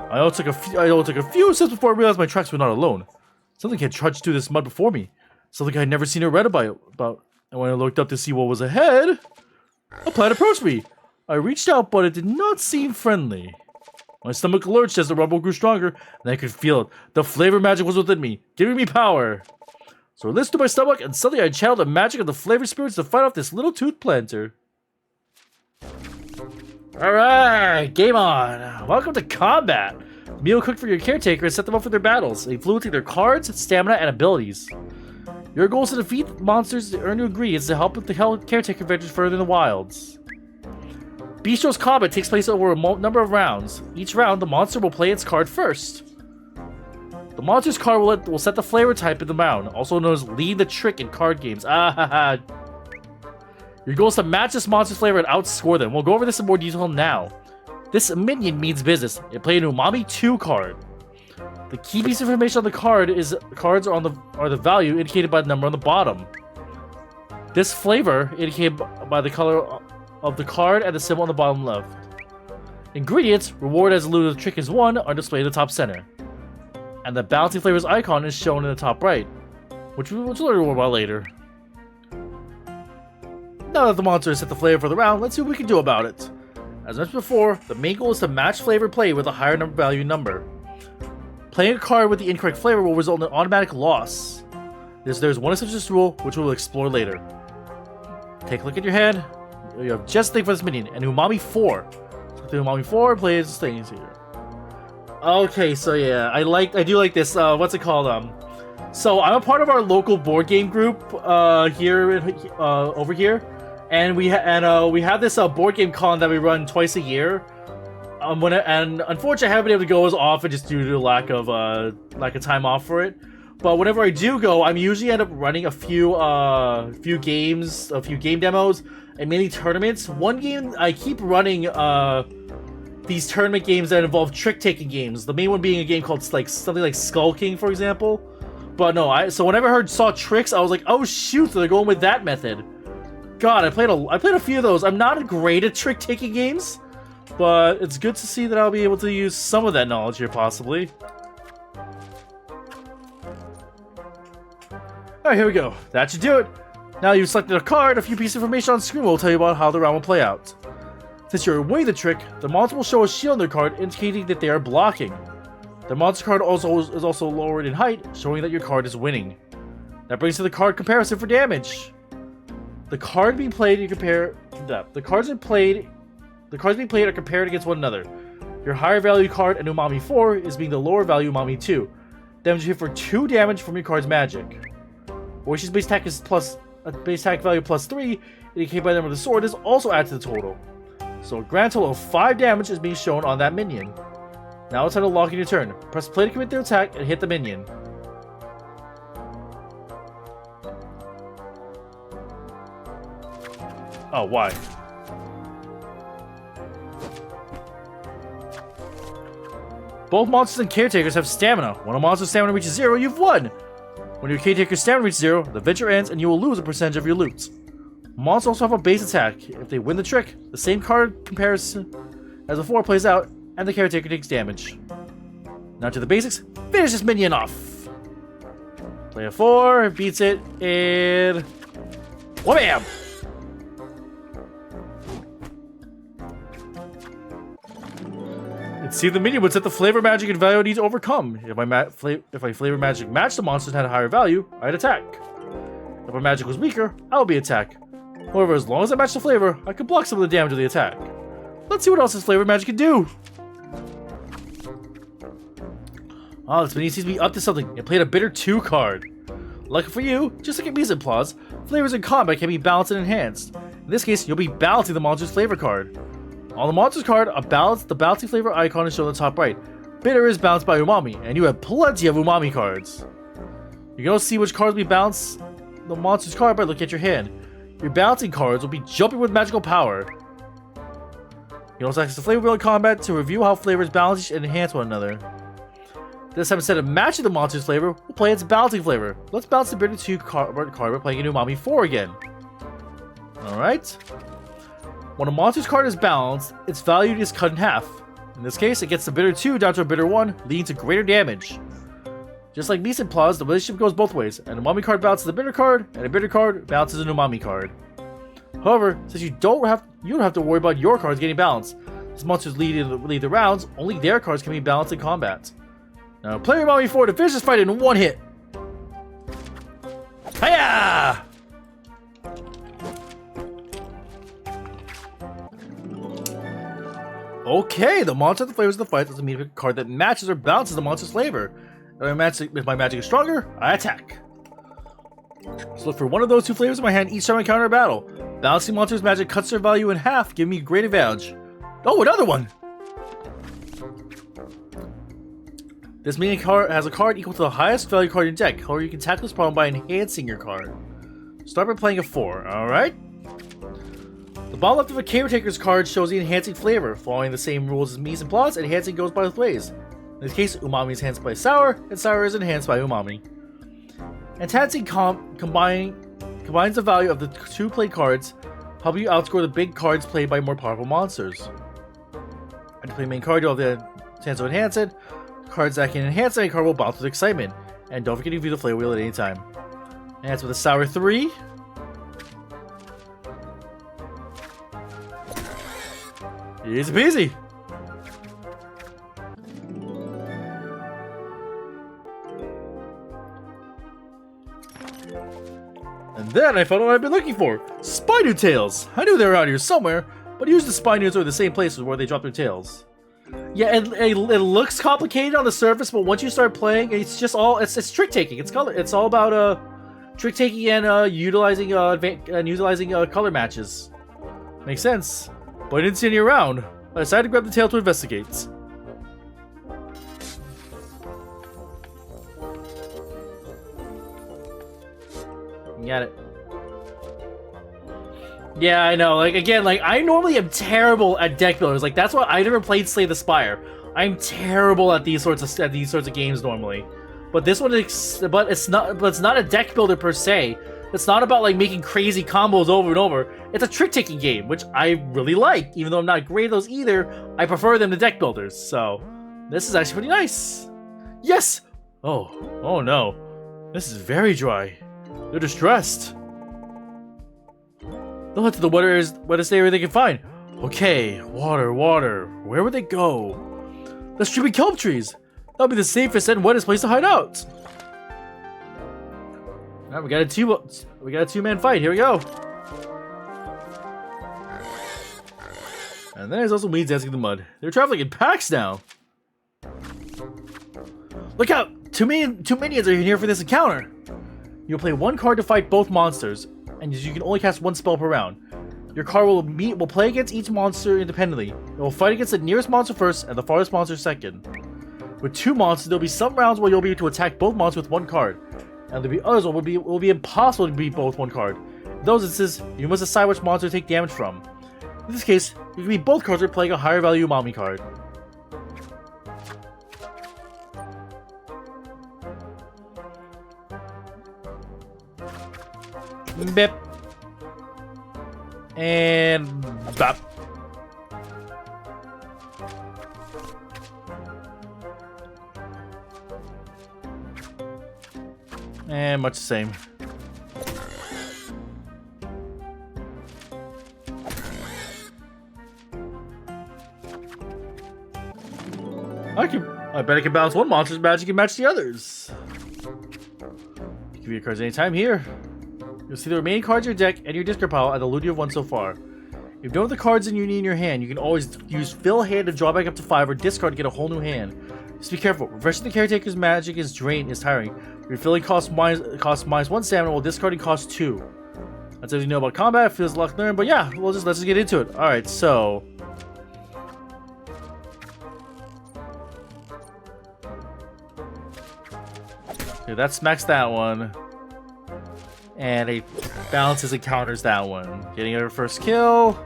Speaker 1: I only took a few steps before I realized my tracks were not alone. Something had trudged through this mud before me. Something I had never seen or read about. And when I looked up to see what was ahead, a plant approached me. I reached out, but it did not seem friendly. My stomach lurched as the rumble grew stronger, and I could feel it. The flavor magic was within me, giving me power. So I listened to my stomach, and suddenly I channeled the magic of the flavor spirits to fight off this little tooth planter. Alright, game on. Welcome to combat. Meal cooked for your caretaker and set them up for their battles, influencing their cards, stamina, and abilities. Your goal is to defeat monsters to earn new ingredients to help with the caretaker adventures further in the wilds. Beastro's combat takes place over a number of rounds. Each round, the monster will play its card first. The monster's card will set the flavor type in the round, also known as lead the trick in card games. Your goal is to match this monster's flavor and outscore them. We'll go over this in more detail now. This minion means business. It played an Umami 2 card. The key piece of information on the card is cards are the value indicated by the number on the bottom. This flavor indicated by the color of the card and the symbol on the bottom left. Ingredients, reward as alluded to trick is 1, are displayed in the top center. And the balancing flavors icon is shown in the top right, which we'll learn more about later. Now that the monster has set the flavor for the round, let's see what we can do about it. As mentioned before, the main goal is to match flavor play with a higher value number. Playing a card with the incorrect flavor will result in an automatic loss. There's one exception to this rule, which we'll explore later. Take a look at your hand. You have just think for this minion, and Umami 4. So the Umami 4 plays things here. Okay, so yeah, I do like this. What's it called? So I'm a part of our local board game group here over here, and we have this board game con that we run twice a year. And unfortunately, I haven't been able to go as often just due to lack of time off for it. But whenever I do go, I'm usually end up running a few game demos, and mainly tournaments. One game I keep running these tournament games that involve trick-taking games. The main one being a game called something like Skull King, for example. But no, so whenever I saw tricks, I was like, oh shoot, so they're going with that method. God, I played a few of those. I'm not great at trick-taking games, but it's good to see that I'll be able to use some of that knowledge here, possibly. Alright, here we go. That should do it. Now you've selected a card, a few pieces of information on screen will tell you about how the round will play out. Since you're winning the trick, the monster will show a shield on their card indicating that they are blocking. The monster card is also lowered in height, showing that your card is winning. That brings to the card comparison for damage. The cards being played are compared against one another. Your higher value card, an Umami 4, is being the lower value Umami 2. Damage hit for 2 damage from your card's magic. Oishi's base attack is base attack value plus 3, indicated by the number of the sword, is also added to the total. So a grand total of 5 damage is being shown on that minion. Now it's time to lock in your turn. Press play to commit the attack and hit the minion. Oh, why? Both monsters and caretakers have stamina. When a monster's stamina reaches 0, you've won! When your caretaker's stamina reaches 0, the adventure ends and you will lose a percentage of your loot. Monsters also have a base attack. If they win the trick, the same card comparison as before plays out, and the caretaker takes damage. Now to the basics, finish this minion off! Play a 4, beats it, and... wham! See, the minion would set the flavor magic and value I need to overcome. If my flavor magic matched the monsters and had a higher value, I'd attack. If my magic was weaker, I would be attack. However, as long as I match the flavor, I could block some of the damage of the attack. Let's see what else this flavor magic can do. Oh, this minion seems to be up to something. It played a bitter 2 card. Lucky for you, just like in Mise en Place, flavors in combat can be balanced and enhanced. In this case, you'll be balancing the monster's flavor card. On the monster's card, the balancing flavor icon is shown on the top right. Bitter is balanced by Umami, and you have plenty of Umami cards. You can also see which cards will be balanced the monster's card by looking at your hand. Your balancing cards will be jumping with magical power. You can also access the flavor wheel in combat to review how flavors balance and enhance one another. This time, instead of matching the monster's flavor, we'll play its balancing flavor. Let's balance the bitter 2 card by playing an Umami 4 again. Alright. When a monster's card is balanced, its value is cut in half. In this case, it gets the bitter 2 down to a bitter 1, leading to greater damage. Just like Mise en Place, the relationship goes both ways. An Umami card balances a bitter card, and a bitter card balances an Umami card. However, since you don't have to worry about your cards getting balanced. As monsters lead the rounds, only their cards can be balanced in combat. Now, play your Umami 4 to finish this fight in 1 hit. Hiya! Okay, the monster that flavors the fight doesn't mean to pick a card that matches or balances the monster's flavor. If my magic is stronger, I attack. So look for one of those two flavors in my hand each time I counter a battle. Balancing monster's magic cuts their value in half, giving me great advantage. Oh, another one! This mini card has a card equal to the highest value card in your deck. However, you can tackle this problem by enhancing your card. Start by playing a 4, alright? The bottom left of a Caretaker's card shows the enhancing flavor. Following the same rules as mise and plots, enhancing goes by both ways. In this case, umami is enhanced by sour, and sour is enhanced by umami. Enhancing combines the value of the two played cards, helping you outscore the big cards played by more powerful monsters. After play main card, you'll have the chance to enhance it. Cards that can enhance any card will bounce with excitement. And don't forget to view the flavor wheel at any time. And that's with a sour 3. Easy peasy. And then I found what I've been looking for. Spino tails! I knew they were out here somewhere, but usually the Spinos are the same places where they drop their tails. Yeah, it looks complicated on the surface, but once you start playing, it's just all it's trick taking. It's all about trick taking and utilizing color matches. Makes sense. But I didn't see any around. I decided to grab the tail to investigate. Got it. Yeah, I know. Like, again, like, I normally am terrible at deck builders. Like, that's why I never played Slay the Spire. I'm terrible at these sorts of games normally. But this one is, but it's not a deck builder per se. It's not about like making crazy combos over and over. It's a trick taking game, which I really like. Even though I'm not great at those either, I prefer them to deck builders. So this is actually pretty nice. Yes. Oh no, this is very dry. They're distressed. They'll head to the wettest area they can find. Okay, water. Where would they go? The streaming kelp trees. That'll be the safest and wettest place to hide out. Alright, we got a two-man fight. Here we go. And there's also weeds dancing in the mud. They're traveling in packs now. Look out! Two minions are here for this encounter. You'll play one card to fight both monsters, and you can only cast one spell per round. Your card will play against each monster independently. It will fight against the nearest monster first and the farthest monster second. With two monsters, there'll be some rounds where you'll be able to attack both monsters with one card, and there'll be others where it will be impossible to beat both one card. In those instances, you must decide which monster to take damage from. In this case, you can beat both cards by playing a higher value umami card. Bip. And bop. And much the same. I bet I can balance one monster's magic and match the others. Give me your cards anytime here. You'll see the remaining cards in your deck and your discard pile at the loot you have won so far. If you don't have the cards you need in your hand, you can always use fill hand to draw back up to 5 or discard to get a whole new hand. Just be careful. Refreshing the Caretaker's magic is tiring. Refilling costs minus 1 stamina while discarding costs 2. That's all you know about combat. Feels a lot to learn, but yeah, let's just get into it. Alright, so okay, that smacks that one. And it balances and counters that one. Getting our first kill.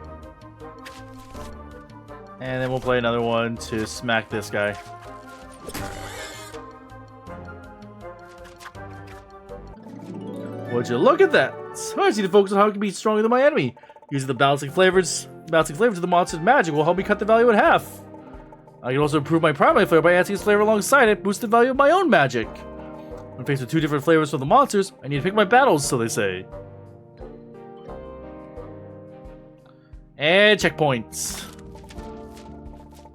Speaker 1: And then we'll play another one to smack this guy. Would you look at that? I just need to focus on how I can be stronger than my enemy. Using the balancing flavors of the monster's magic will help me cut the value in half. I can also improve my primary flavor by adding its flavor alongside it, boost the value of my own magic. When faced with two different flavors from the monsters, I need to pick my battles, so they say. And checkpoints.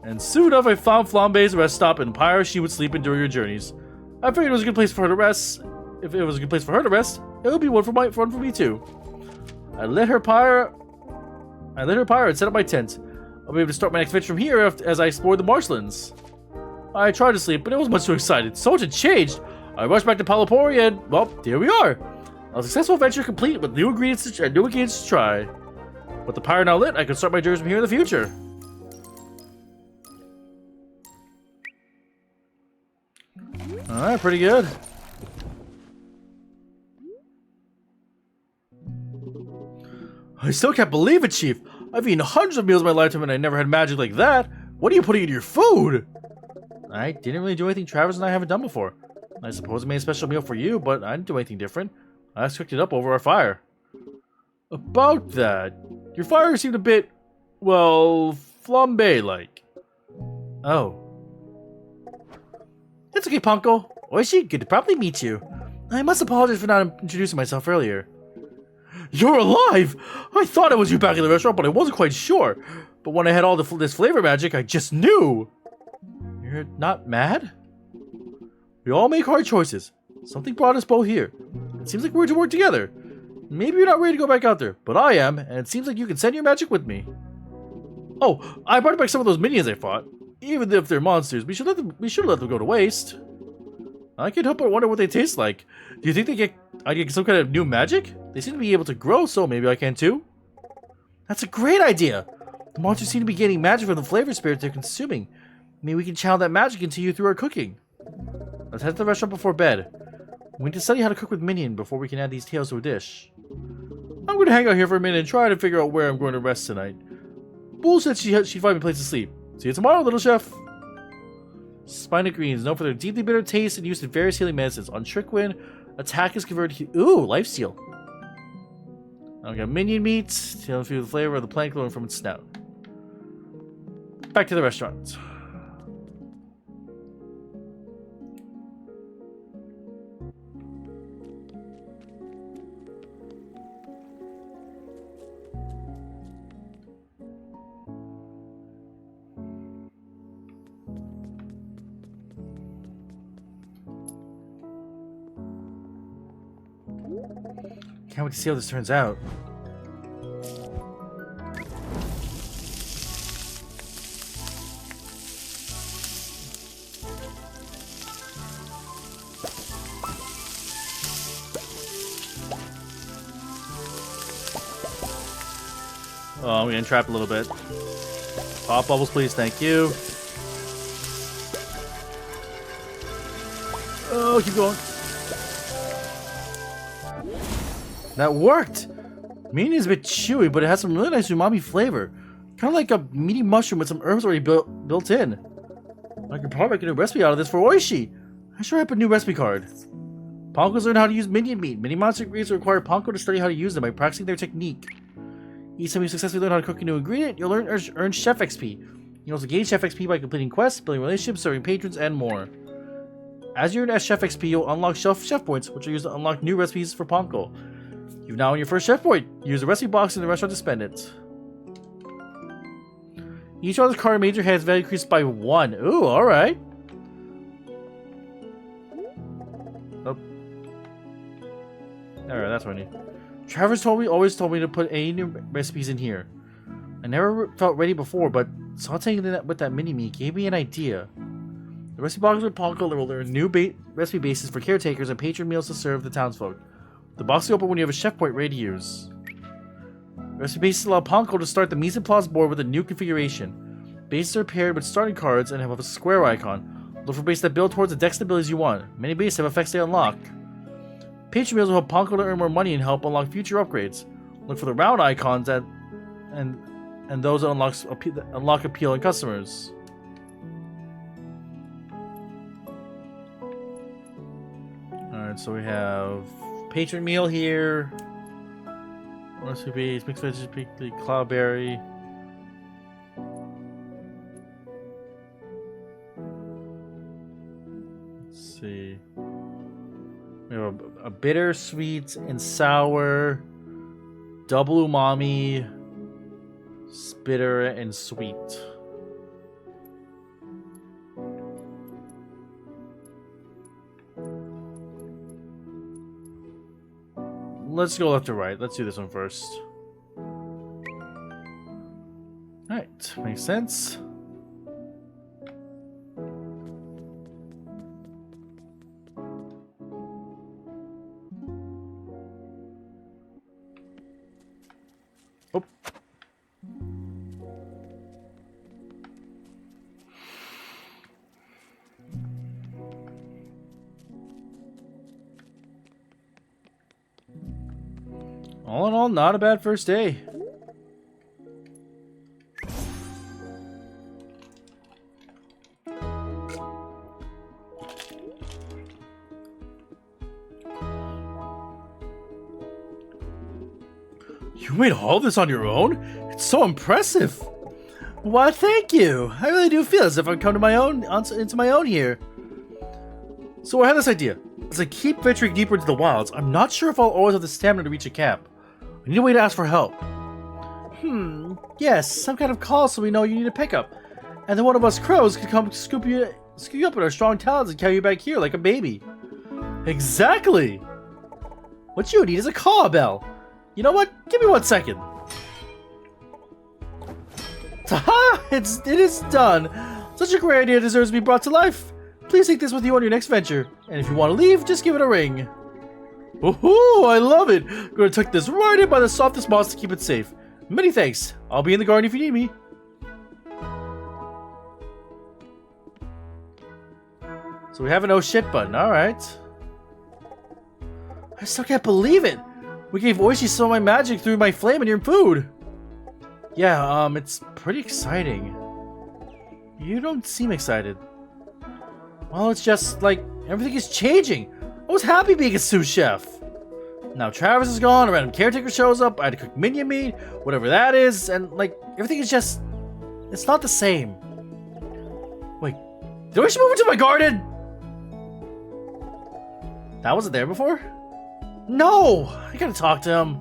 Speaker 1: And soon enough, I found Flambe's rest stop in Pyre. She would sleep in during her journeys. I figured it was a good place for her to rest. If it was a good place for her to rest, it would be one for me too. I lit her pyre and set up my tent. I'll be able to start my next adventure from here as I explore the marshlands. I tried to sleep, but I was much too excited. So much had changed. I rushed back to Palapori and, well, here we are. A successful adventure complete with new ingredients to try. With the pyre now lit, I can start my journey from here in the future. Alright, pretty good. I still can't believe it, Chief. I've eaten hundreds of meals in my lifetime and I never had magic like that. What are you putting in your food? I didn't really do anything Travis and I haven't done before. I suppose I made a special meal for you, but I didn't do anything different. I just cooked it up over our fire. About that, your fire seemed a bit, well, flambe-like. Oh. It's okay, Ponko. Oishi, good to properly meet you. I must apologize for not introducing myself earlier. You're alive! I thought it was you back in the restaurant, but I wasn't quite sure. But when I had all this flavor magic, I just knew. You're not mad? We all make hard choices. Something brought us both here. It seems like we're to work together. Maybe you're not ready to go back out there, but I am, and it seems like you can send your magic with me. Oh, I brought back some of those minions I fought. Even if they're monsters, we should let them go to waste. I can't help but wonder what they taste like. Do you think I get some kind of new magic? They seem to be able to grow, so maybe I can too. That's a great idea. The monsters seem to be gaining magic from the flavor spirits they're consuming. Maybe we can channel that magic into you through our cooking. Let's head to the restaurant before bed. We need to study how to cook with minion before we can add these tales to a dish. I'm going to hang out here for a minute and try to figure out where I'm going to rest tonight. Bull said she'd find me a place to sleep. See you tomorrow, little chef. Spina greens, known for their deeply bitter taste and used in various healing medicines. On Trickwin, attack is converted to... Ooh, lifesteal. Now we got minion meat, to feel the flavor of the plant glowing from its snout. Back to the restaurant. Can't wait to see how this turns out. Oh, I'm getting trapped a little bit. Pop bubbles, please. Thank you. Oh, keep going. That worked! Minion is a bit chewy, but it has some really nice umami flavor. Kind of like a meaty mushroom with some herbs already built in. I could probably make a new recipe out of this for Oishi. I sure have a new recipe card. Ponko's learned how to use minion meat. Many monster ingredients require Ponko to study how to use them by practicing their technique. Each time you successfully learn how to cook a new ingredient, you'll earn Chef XP. You also gain Chef XP by completing quests, building relationships, serving patrons, and more. As you earn Chef XP, you'll unlock chef points, which are used to unlock new recipes for Ponko. You've now earned your first chef point. Use the recipe box in the restaurant to spend it. Each other's card major has value increased by 1. Ooh, alright. Oh. Alright, that's what I need. Travis always told me to put any new recipes in here. I never felt ready before, but sauteing that with that mini-me gave me an idea. The recipe box with Ponko will learn new recipe bases for caretakers and patron meals to serve the townsfolk. The box will open when you have a chef point ready to use. Recipe bases allow Ponko to start the mise en place board with a new configuration. Bases are paired with starting cards and have a square icon. Look for bases that build towards the dex abilities you want. Many bases have effects they unlock. Patron meals will help Ponko to earn more money and help unlock future upgrades. Look for the round icons and those that unlock appeal in customers. Alright, so we have patron meal here. Recipe, mixed veggies, cloudberry. Let's see. We have a bitter, sweet, and sour, double umami, bitter, and sweet. Let's go left to right. Let's do this one first. Alright. makes sense. Oh. All in all, not a bad first day. You made all this on your own? It's so impressive. Why, thank you. I really do feel as if I've come to my own, into my own here. So I had this idea. As I keep venturing deeper into the wilds, I'm not sure if I'll always have the stamina to reach a camp. I need a way to ask for help. Yes, some kind of call so we know you need a pickup. And then one of us crows could come scoop you up with our strong talons and carry you back here like a baby. Exactly! What you need is a call bell. You know what? Give me 1 second. Ta-ha! It is done! Such a great idea deserves to be brought to life. Please take this with you on your next venture. And if you want to leave, just give it a ring. Woohoo! I love it! I'm gonna tuck this right in by the softest moss to keep it safe. Many thanks. I'll be in the garden if you need me. So we have an oh shit button, alright. I still can't believe it! We gave Oishi some of my magic through my flame and your food! Yeah, it's pretty exciting. You don't seem excited. Well, it's just, like, everything is changing! I was happy being a sous chef! Now Travis is gone, a random caretaker shows up, I had to cook minion meat, whatever that is, and, like, everything is just... It's not the same. Wait, did Oishi move into my garden? That wasn't there before? No! I gotta talk to him.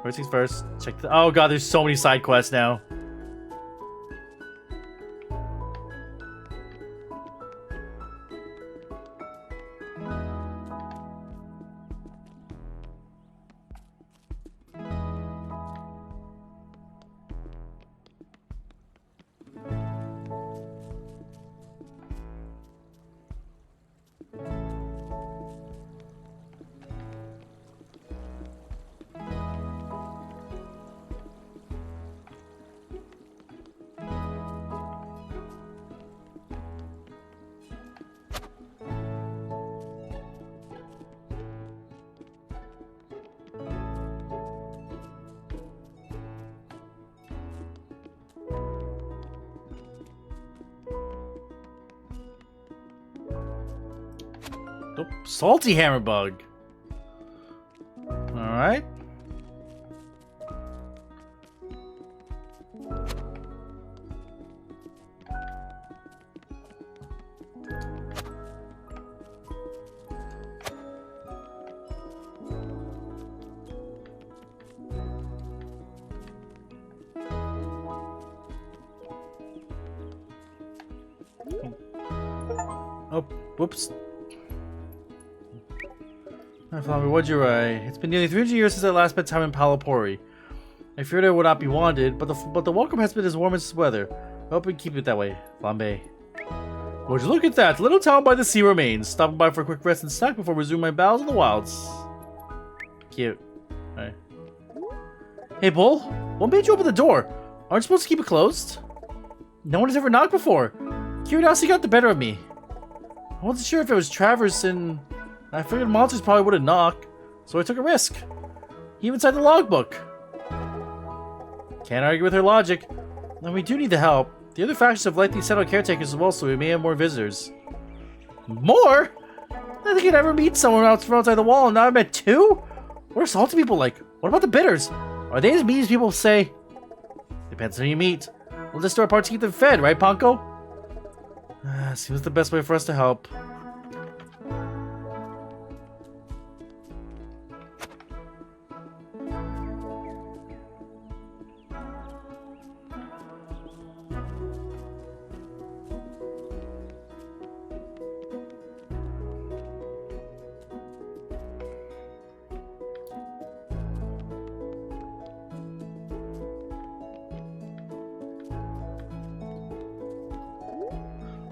Speaker 1: First things first, check the... Oh god, there's so many side quests now. Oh, salty hammerbug. Alright. Oh, whoops. Flammy, what'd you write? It's been nearly 300 years since I last spent time in Palapori. I feared I would not be wanted, but the welcome has been as warm as this weather. I hope we keep it that way, Flambe. Would you look at that? The little town by the sea remains. Stopping by for a quick rest and snack before resuming my battles in the wilds. Cute. Alright. Hey, Bull. What made you open the door? Aren't you supposed to keep it closed? No one has ever knocked before. Curiosity got the better of me. I wasn't sure if it was Travers and... I figured monsters probably wouldn't knock, so I took a risk. He even signed the logbook. Can't argue with her logic. And we do need the help. The other factions have likely settled caretakers as well, so we may have more visitors. More? I think I'd ever meet someone else from outside the wall, and now I've met two? What are salty people like? What about the bitters? Are they as mean as people say? Depends on who you meet. We'll just do our part to keep them fed, right, Ponko? Seems the best way for us to help.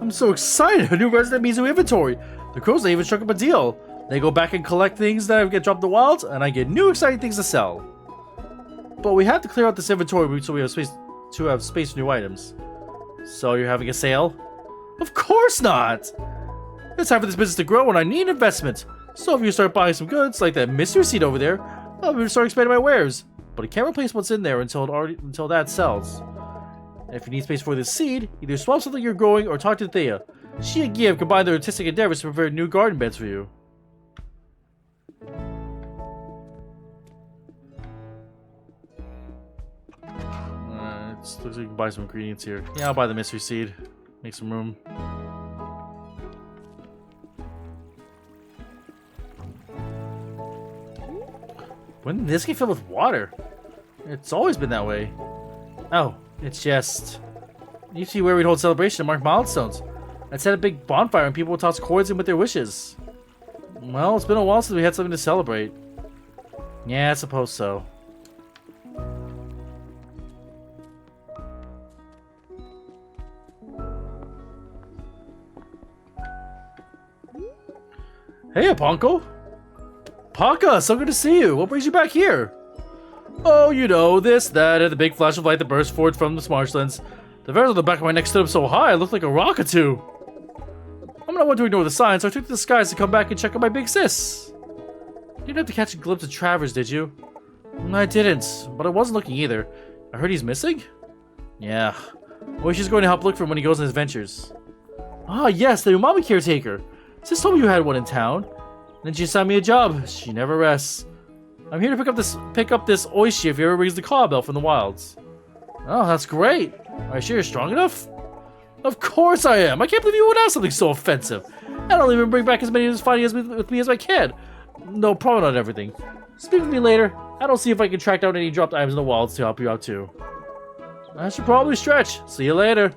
Speaker 1: I'm so excited! A new resident means new inventory! The crows, they even struck up a deal. They go back and collect things that get dropped in the wild, and I get new exciting things to sell. But we have to clear out this inventory so we have space for new items. So you're having a sale? Of course not! It's time for this business to grow and I need investment. So if you start buying some goods, like that mystery seed over there, I'm going to start expanding my wares. But I can't replace what's in there until that sells. And if you need space for this seed, either swap something you're growing or talk to Thea. She and Give combine their artistic endeavors to prepare new garden beds for you. Looks like you can buy some ingredients here. Yeah, I'll buy the mystery seed. Make some room. When did this get filled with water? It's always been that way. Oh, it's just... It used to be where we'd hold celebration and mark milestones. I'd set a big bonfire and people would toss coins in with their wishes. Well, it's been a while since we had something to celebrate. Yeah, I suppose so. Hey, Aponko! Paka, so good to see you. What brings you back here? Oh, you know, this, that, and the big flash of light that burst forth from the marshlands. The feathers on the back of my neck stood up so high, I looked like a rock or two. I'm not one to ignore the signs, so I took to the skies to come back and check on my big sis. You didn't have to catch a glimpse of Travers, did you? I didn't, but I wasn't looking either. I heard he's missing? Yeah. Well, she's going to help look for him when he goes on his ventures. Ah, yes, the umami caretaker. Sis told me you had one in town. Then she assigned me a job. She never rests. I'm here to pick up this oishi if he ever rings the call bell from the wilds. Oh, that's great. Are you sure you're strong enough? Of course I am. I can't believe you would ask something so offensive. I'll even bring back as many as fighting with me as I can. No, probably not everything. Speak with me later. I don't see if I can track down any dropped items in the wilds to help you out too. I should probably stretch. See you later.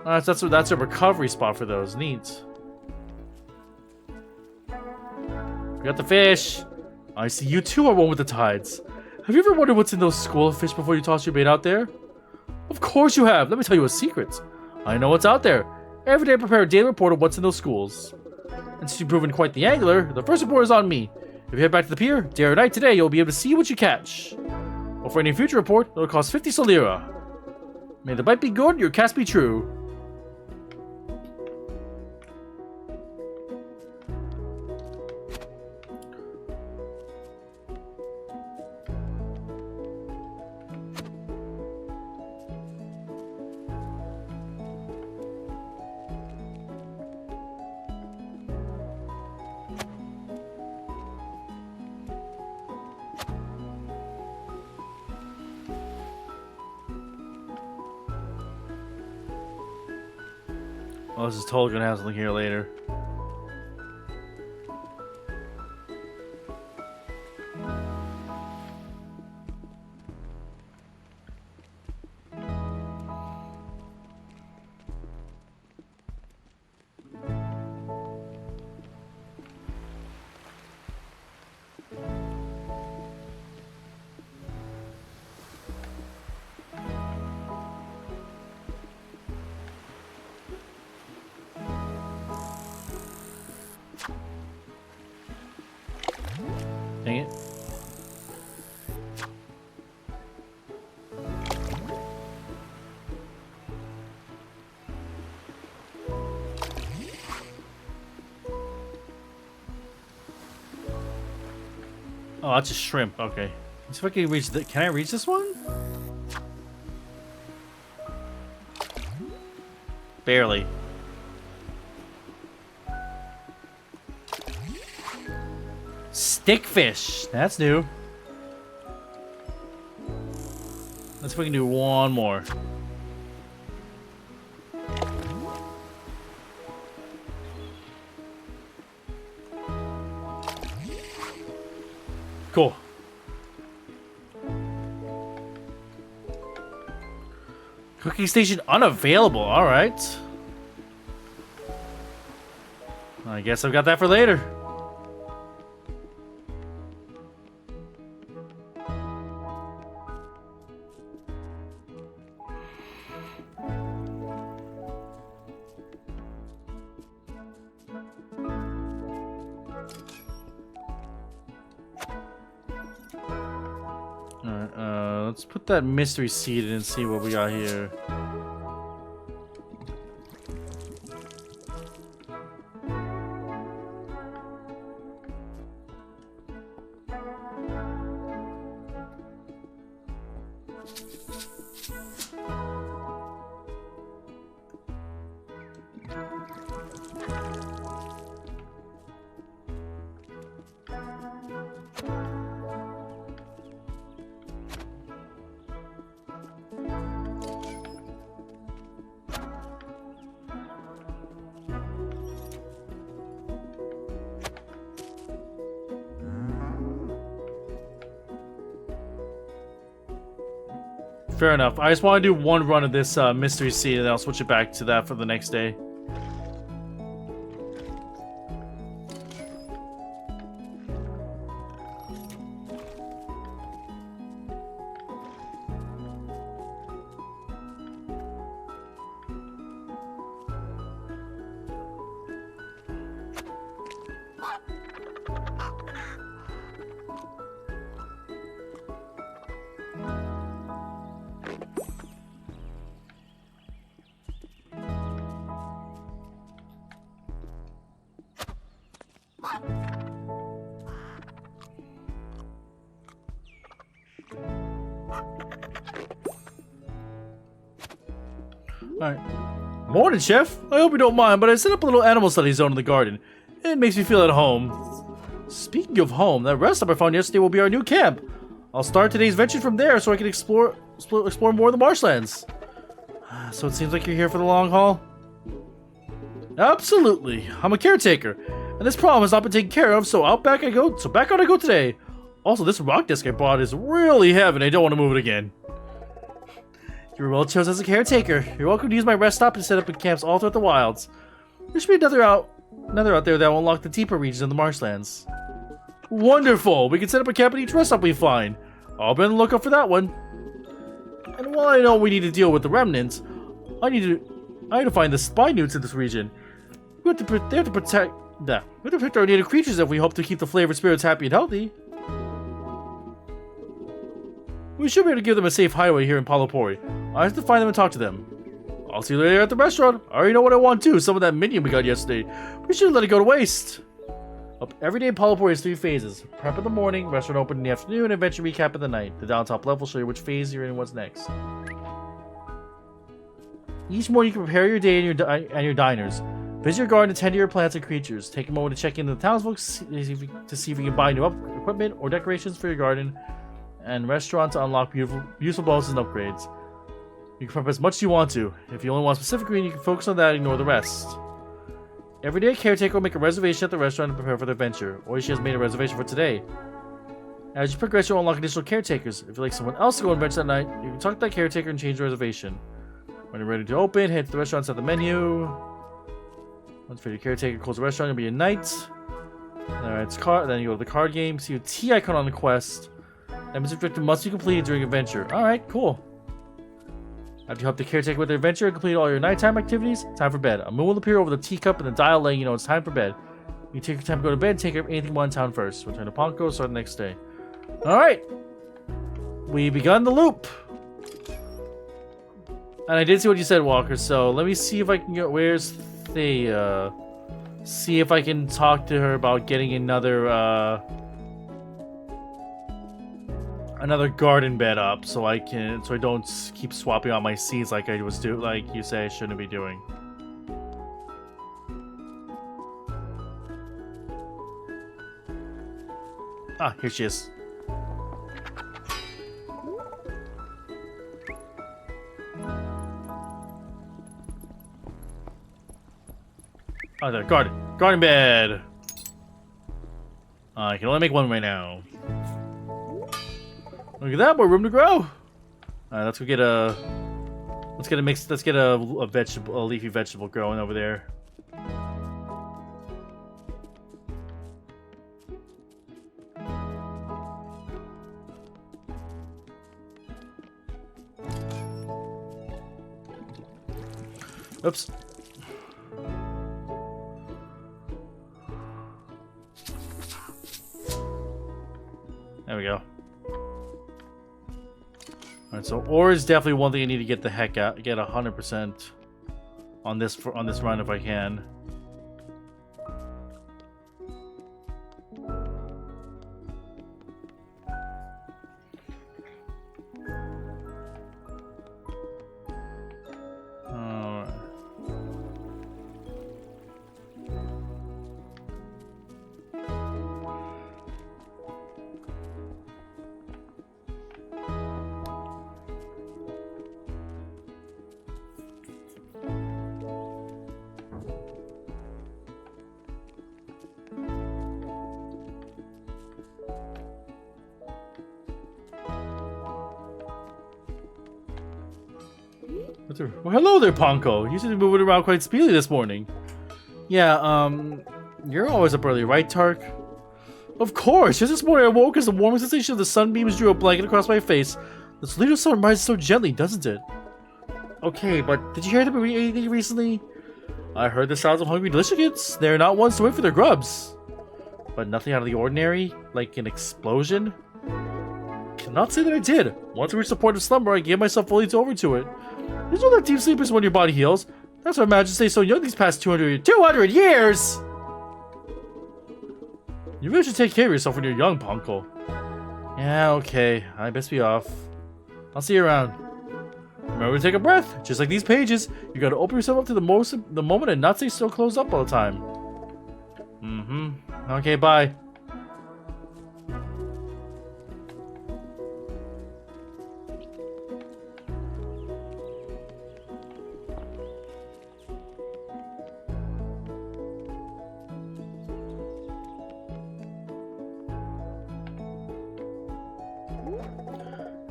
Speaker 1: That's a recovery spot for those. Neat. We got the fish. I see you too are one with the tides. Have you ever wondered what's in those school of fish before you toss your bait out there? Of course you have. Let me tell you a secret. I know what's out there. Every day I prepare a daily report of what's in those schools. And since you've proven quite the angler, the first report is on me. If you head back to the pier, day or night today, you'll be able to see what you catch. Or for any future report, it'll cost 50 solera. May the bite be good, your cast be true. Oh, this is totally gonna have something here later. Dang it. Oh, that's a shrimp. Okay. Let's see if I can reach the. Can I reach this one? Barely. Stickfish. That's new. Let's see if we can do one more. Cool. Cooking station unavailable. All right. I guess I've got that for later. Alright, let's put that mystery seed in and see what we got here. Fair enough. I just want to do one run of this mystery seed, and then I'll switch it back to that for the next day. Alright. Morning, Chef. I hope you don't mind, but I set up a little animal study zone in the garden. It makes me feel at home. Speaking of home, that rest stop I found yesterday will be our new camp. I'll start today's venture from there so I can explore more of the marshlands. So it seems like you're here for the long haul? Absolutely. I'm a caretaker, and this problem has not been taken care of, so back out I go today. Also, this rock disc I bought is really heavy and I don't want to move it again. You were well chosen as a caretaker. You're welcome to use my rest stop and set up in camps all throughout the wilds. There should be another out there that will unlock the deeper regions of the marshlands. Wonderful! We can set up a camp at each rest stop we find. I'll be on the lookout for that one. And while I know we need to deal with the remnants, I need to find the spy newts in this region. We have to protect our native creatures if we hope to keep the flavored spirits happy and healthy. We should be able to give them a safe hideaway here in Palapori. I have to find them and talk to them. I'll see you later at the restaurant. I already know what I want too. Some of that minion we got yesterday. We shouldn't let it go to waste. Every day in Palapori is 3 phases. Prep in the morning, restaurant open in the afternoon, and adventure recap in the night. The down top level will show you which phase you're in and what's next. Each morning you can prepare your day and your diners. Visit your garden and tend to your plants and creatures. Take a moment to check in the townsfolk to see if you can buy new equipment or decorations for your garden and restaurant to unlock useful bonuses and upgrades. You can prep as much as you want to. If you only want specific green, you can focus on that and ignore the rest. Every day, a caretaker will make a reservation at the restaurant and prepare for their venture. Oishi has made a reservation for today. As you progress, you'll unlock additional caretakers. If you'd like someone else to go and venture that night, you can talk to that caretaker and change the reservation. When you're ready to open, head to the restaurant at the menu. Once for your caretaker, close the restaurant, it'll be a night. Then you go to the card game, see a T icon on the quest. That means objective must be completed during adventure. Alright, cool. After you help the caretaker with their adventure and complete all your nighttime activities, time for bed. A moon will appear over the teacup and the dial letting you know it's time for bed. You take your time to go to bed and take care of anything you want in town first. Return to Ponko, start the next day. Alright! We've begun the loop! And I did see what you said, Walker, so let me see if I can get... Where's Thea? See if I can talk to her about getting another garden bed up so I don't keep swapping out my seeds like I was like you say I shouldn't be doing. Ah, here she is. Oh, there, garden bed. I can only make one right now. Look at that, more room to grow. Alright, let's get a leafy vegetable growing over there. Oops. There we go. Alright, so ore is definitely one thing I need to get the heck out, get 100% on this run if I can. Well, hello there, Ponko. You seem to be moving around quite speedily this morning. Yeah, you're always up early, right, Tark? Of course! Just this morning I woke as the warming sensation of the sunbeams drew a blanket across my face. The Toledo sun rises so gently, doesn't it? Okay, but did you hear anything recently? I heard the sounds of hungry delicious kids. They're not ones to wait for their grubs. But nothing out of the ordinary? Like an explosion? Cannot say that I did. Once I reached the point of slumber, I gave myself fully over to it. There's no that deep sleep is when your body heals. That's why I managed to stay so young these past 200 years! You really should take care of yourself when you're young, Ponko. Yeah, okay. I best be off. I'll see you around. Remember to take a breath. Just like these pages, you gotta open yourself up to the moment and not stay so closed up all the time. Mm-hmm. Okay, bye.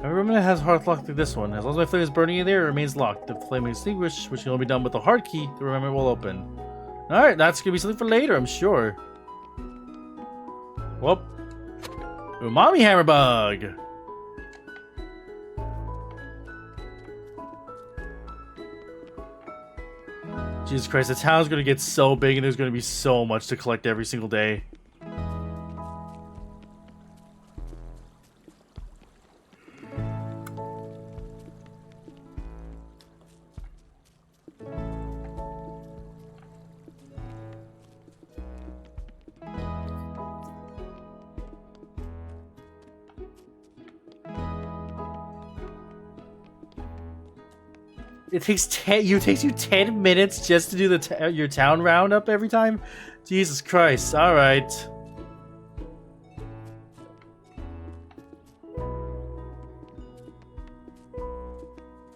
Speaker 1: Every room that has hearth locked like this one. As long as my flame is burning in there, it remains locked. The flame is extinguished, which can only be done with a hard key, the remember will open. Alright, that's gonna be something for later, I'm sure. Whoop. Umami hammer bug! Jesus Christ, the town's gonna get so big and there's gonna be so much to collect every single day. It takes you 10 minutes just to do your town roundup every time? Jesus Christ, alright.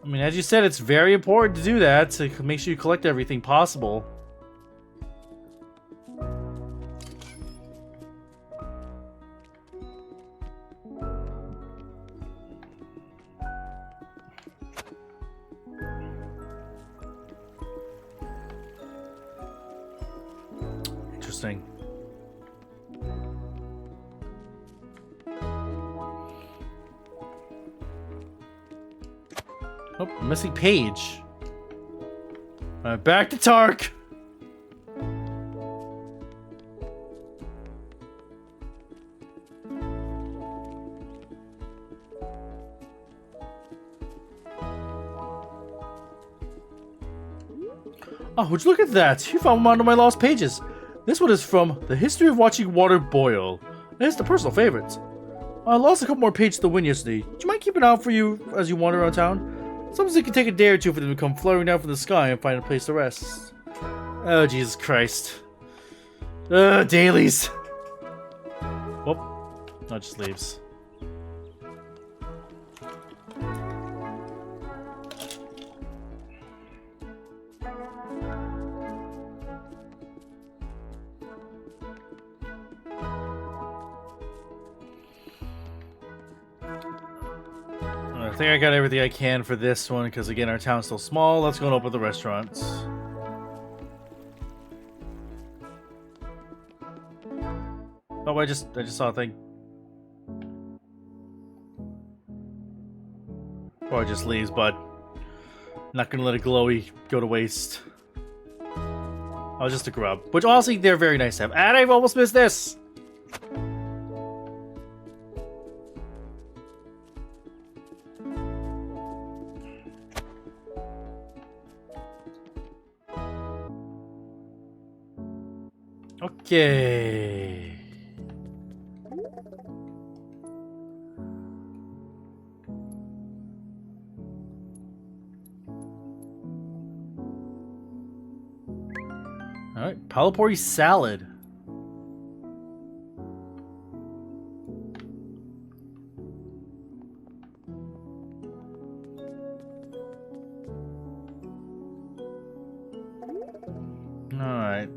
Speaker 1: I mean, as you said, it's very important to do that, to make sure you collect everything possible. Interesting. Oh, missing page. Back to Tark. Oh, would you look at that? You found one of my lost pages. This one is from The History of Watching Water Boil. It's the personal favorite. I lost a couple more pages to the wind yesterday. Do you mind keeping an eye out for you as you wander around town? Sometimes it can take a day or two for them to come fluttering down from the sky and find a place to rest. Oh, Jesus Christ. Dailies. Whoop. That just leaves. I think I got everything I can for this one, because again, our town's still small. Let's go and open the restaurants. Oh, I just saw a thing. Or it just leaves, but not gonna let a glowy go to waste. Oh, just a grub. Which honestly, they're very nice to have. And I've almost missed this! Okay. All right, Palapori salad. All right.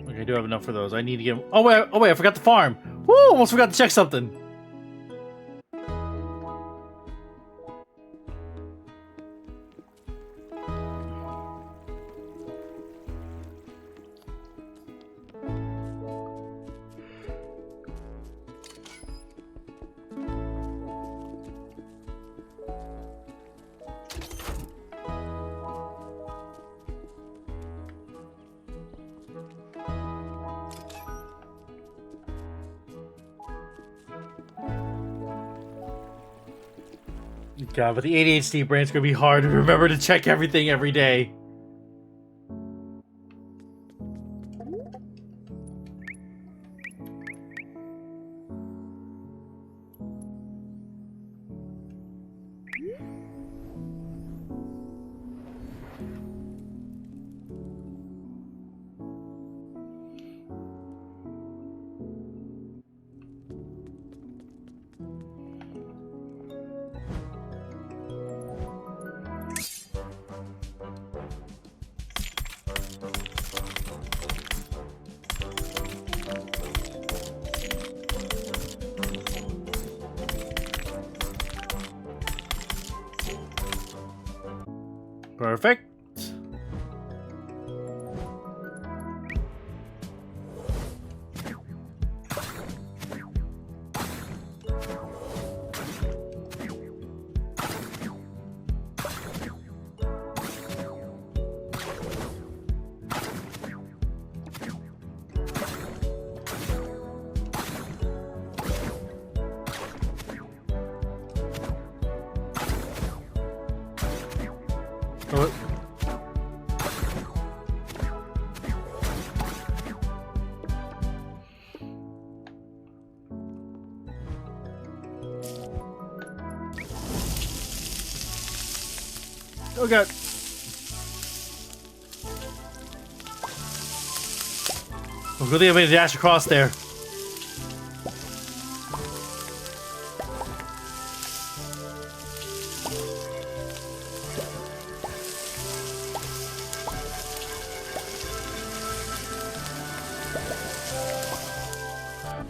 Speaker 1: Okay, I do have enough for those. I need to get. Oh wait! I forgot the farm. Woo! Almost forgot to check something. God, but the ADHD brain's gonna be hard to remember to check everything every day. Perfect. Oh, oh god. Oh, good thing I made a dash across there.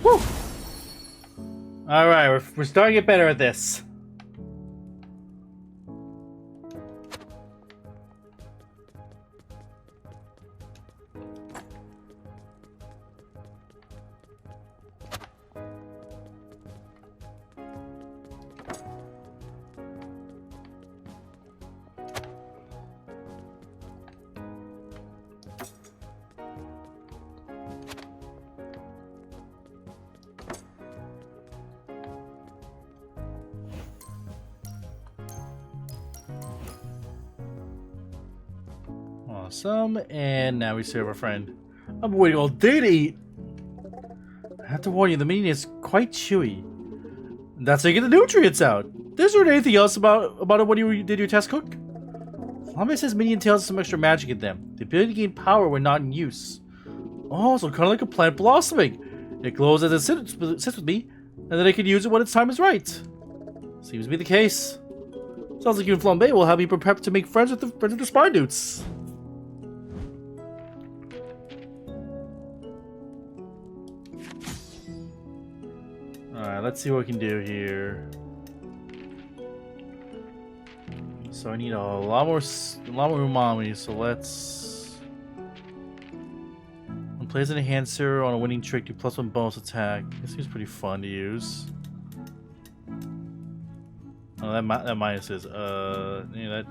Speaker 1: Woo! Alright, we're starting to get better at this. Awesome, and now we serve our friend. I'm waiting all day to eat. I have to warn you, the meat is quite chewy. That's how you get the nutrients out. Is there anything else about it when you did your test cook? Flambe says minion tails have some extra magic in them. The ability to gain power when not in use. Oh, so kind of like a plant blossoming. It glows as it sits with me, and then I can use it when its time is right. Seems to be the case. Sounds like you and Flambe will have me prepared to make friends with the spy dudes. Alright, let's see what we can do here. So I need a lot more umami, so let's place an enhancer on a winning trick to +1 bonus attack. This seems pretty fun to use. Oh, that minus is that.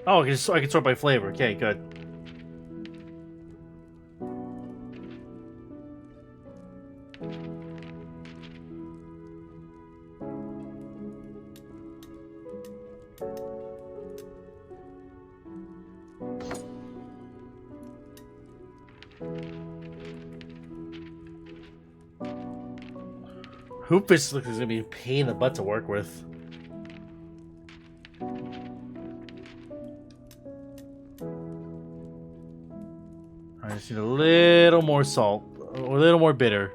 Speaker 1: Oh, I can sort by flavor. Okay, good. Hoopfish looks like it's gonna be a pain in the butt to work with. I just need a little more salt, or a little more bitter.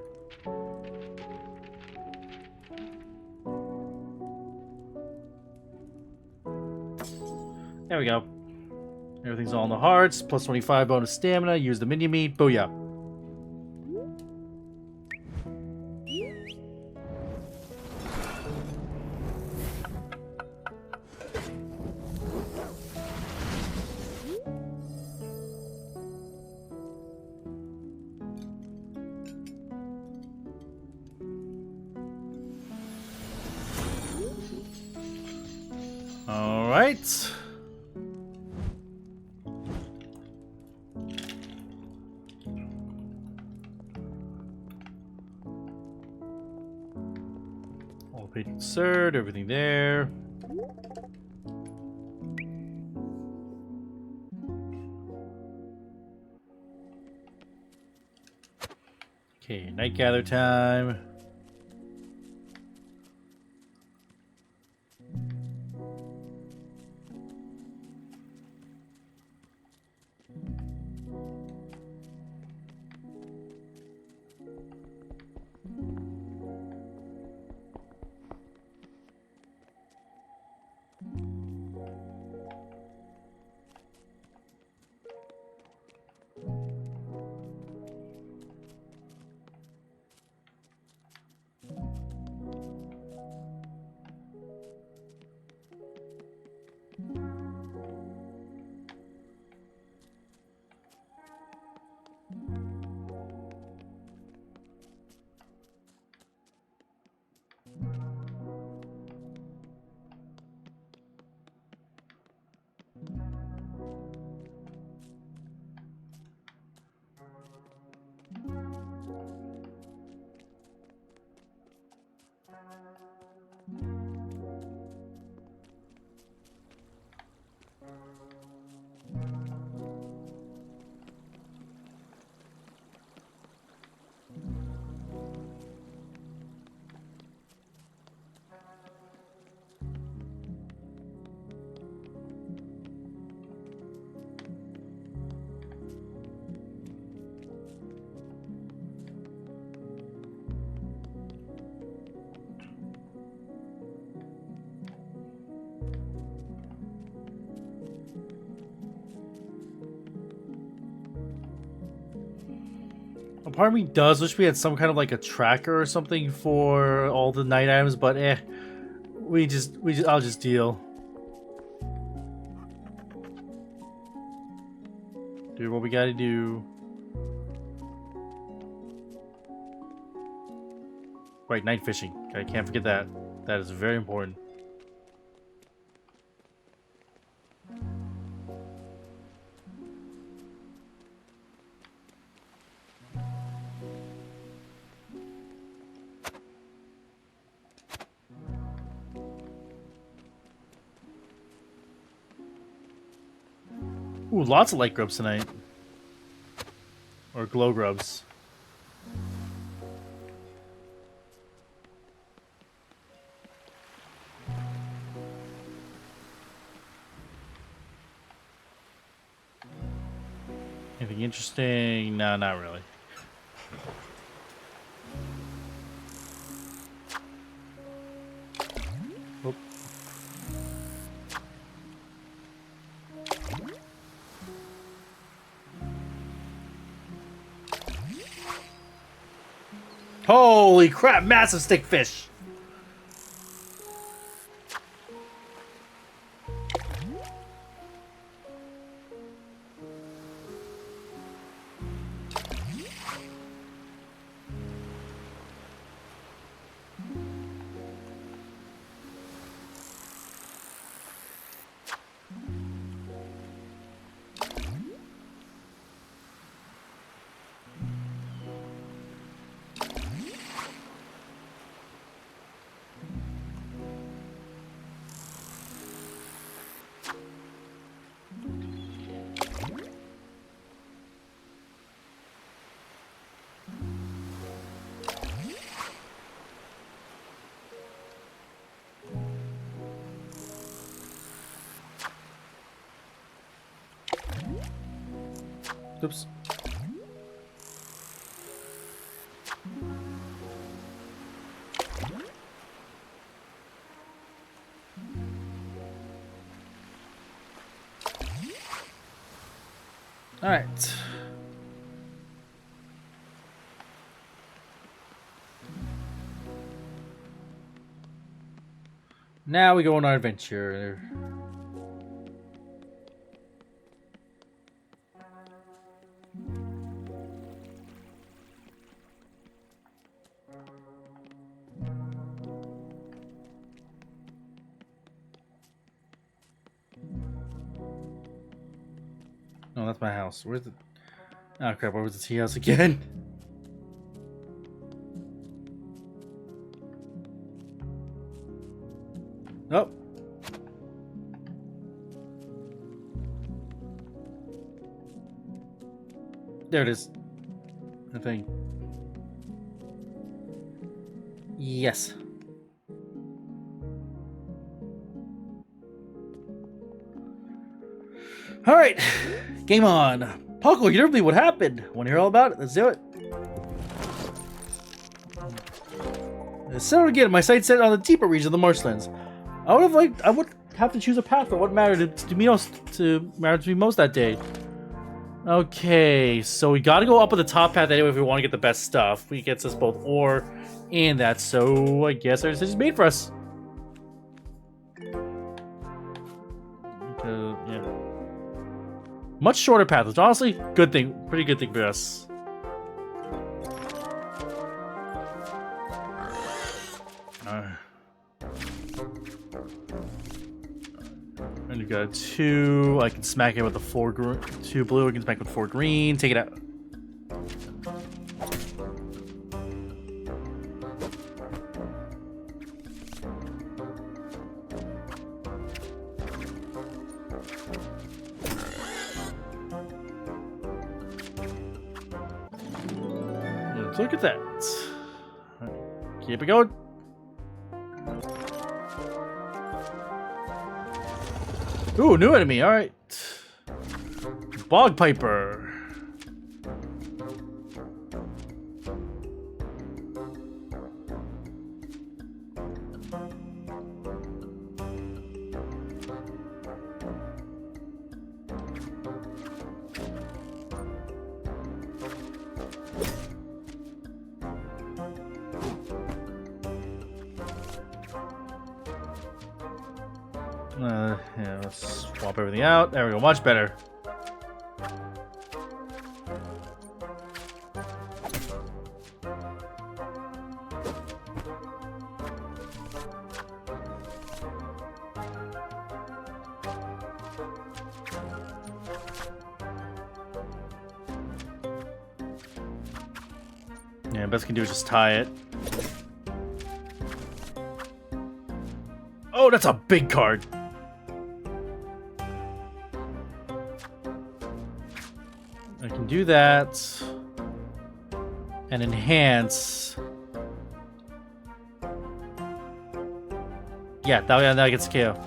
Speaker 1: There we go. Everything's all in the hearts. Plus 25 bonus stamina. Use the mini meat. Booyah. All right. All the patron served. Everything there. Okay, night gather time. A part of me does wish we had some kind of like a tracker or something for all the night items, but I'll just deal. Do what we gotta do. Right, night fishing. I can't forget that. That is very important. Ooh, lots of light grubs tonight. Or glow grubs. Anything interesting? No, not really. Oop. Holy crap, massive stickfish! Oops. All right. Now we go on our adventure. No, that's my house. Where's the... Oh crap, where was the tea house again? Oh. There it is. The thing. Yes. Alright. Game on. Paco, you never believe what happened. Want to hear all about it? Let's do it. So again, my sights set on the deeper region of the marshlands. I would have to choose a path for what mattered to me most that day. Okay, so we gotta go up at the top path anyway if we want to get the best stuff. It gets us both ore and that, so I guess our decision's made for us. Yeah. Much shorter path, which honestly, good thing, pretty good thing for us. And you got 2. I can smack it with the 2 blue. I can smack it with 4 green. Take it out. Let's look at that. Right. Keep it going. Ooh, new enemy, alright. Bog Piper. Yeah, let's swap everything out. There we go, much better. Yeah, best I can do is just tie it. Oh, that's a big card. I can do that and enhance. Yeah, that gets KO.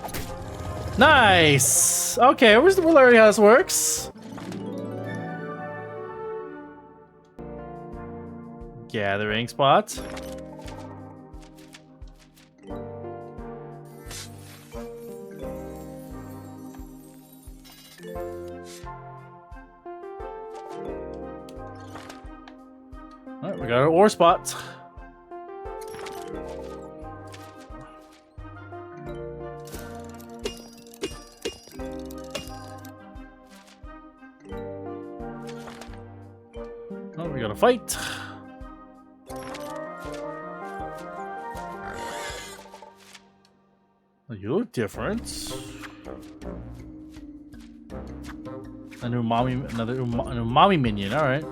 Speaker 1: Nice. Okay, we're learning how this works. Gathering spot. Alright, we got our ore spot. Oh, we got a fight. Oh, you look different. A new umami minion, alright.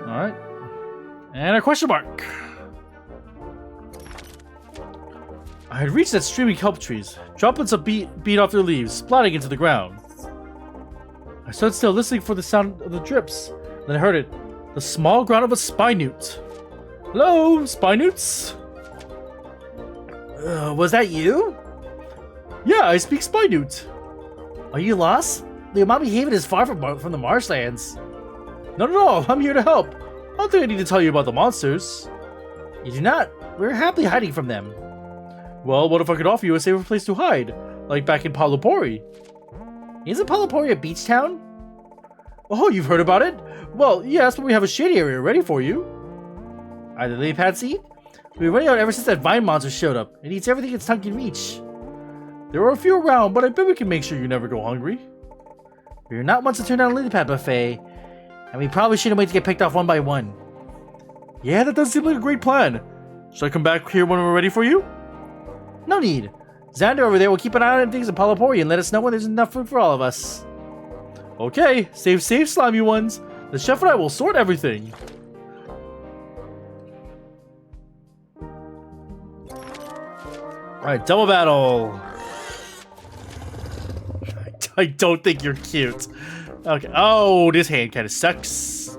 Speaker 1: Alright. And a question mark. I had reached that streaming kelp trees. Droplets of beat off their leaves, splatting into the ground. I stood still, listening for the sound of the drips. Then I heard it. The small growl of a spy newt. Hello, spy newts? Was that you? Yeah, I speak spy newt. Are you lost? The Umami Haven is far from the marshlands. Not at all, I'm here to help. I don't think I need to tell you about the monsters. You do not. We're happily hiding from them. Well, what if I could offer you a safer place to hide? Like back in Palupori. Isn't Palupori a beach town? Oh, you've heard about it? Well, yes, but we have a shady area ready for you. Are the lily pads eat? We've been running out ever since that vine monster showed up. It eats everything its tongue can reach. There are a few around, but I bet we can make sure you never go hungry. We're not ones to turn down a lily pad buffet, and we probably shouldn't wait to get picked off one by one. Yeah, that does seem like a great plan. Should I come back here when we're ready for you? No need. Xander over there will keep an eye on things in Palupori and let us know when there's enough food for all of us. Okay, safe, slimy ones. The chef and I will sort everything. Alright, double battle. I don't think you're cute. Okay. Oh, this hand kind of sucks.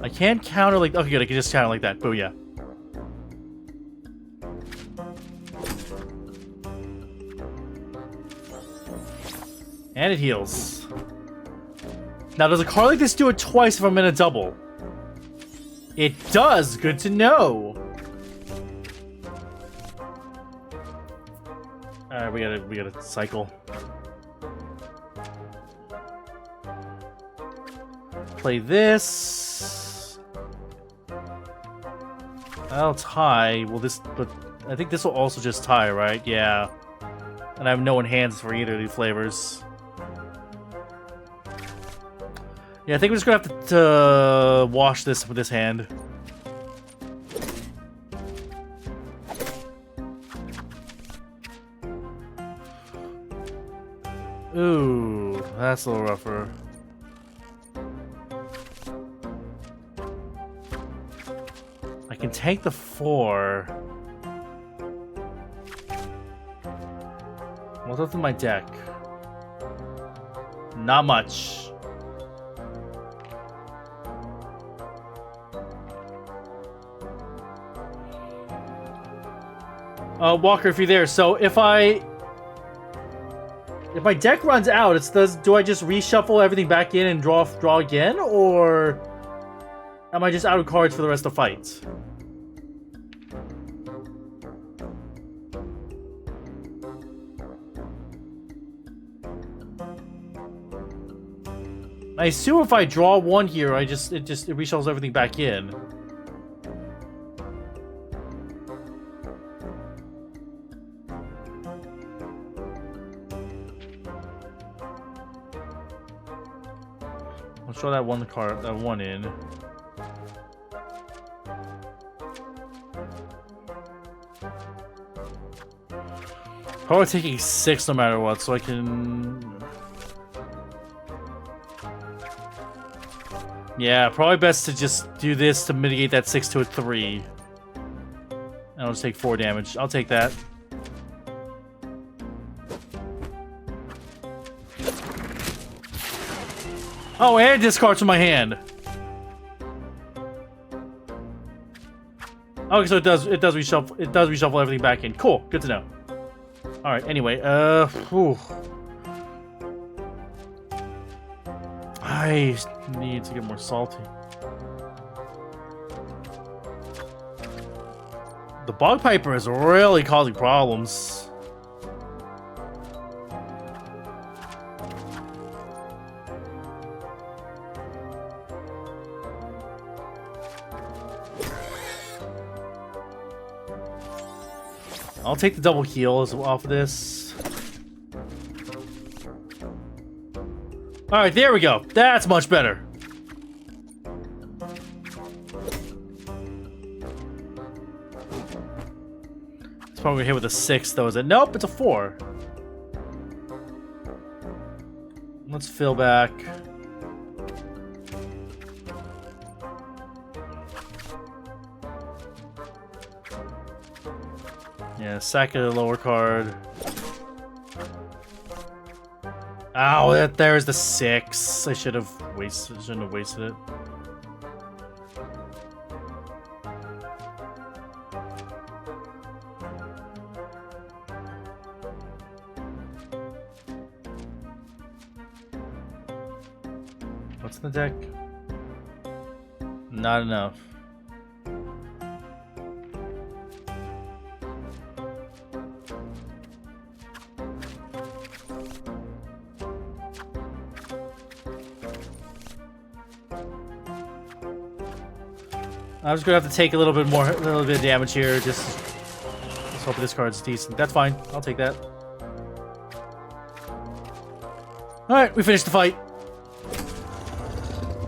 Speaker 1: I can't counter like... Okay, good. I can just counter like that. Booyah. And it heals. Now, does a card like this do it twice if I'm in a double? It does. Good to know. Alright, we gotta cycle. Play this. I'll tie. Well, but I think this will also just tie, right? Yeah. And I have no enhance for either of these flavors. Yeah, I think we're just gonna have to wash this with this hand. Ooh, that's a little rougher. I can tank the 4. What's left in my deck? Not much. Walker, if you're there, so if my deck runs out, do I just reshuffle everything back in and draw again, or am I just out of cards for the rest of the fight? I assume if I draw 1 here, it reshuffles everything back in. I'll show that one in. Probably taking 6 no matter what, so I can... Yeah, probably best to just do this to mitigate that 6 to a 3. And I'll just take 4 damage. I'll take that. Oh, and discards from my hand. Okay, so it does reshuffle everything back in. Cool, good to know. All right, anyway, whew. I need to get more salty. The Bog Piper is really causing problems. I'll take the double heal off of this. Alright, there we go. That's much better. It's probably gonna hit with a 6 though, is it? Nope, it's a 4. Let's fill back. Yeah, sack a lower card. Ow, there's the 6. I shouldn't have wasted it. What's in the deck? Not enough. I'm just gonna have to take a little bit of damage here. Just hope this card's decent. That's fine. I'll take that. All right, we finished the fight.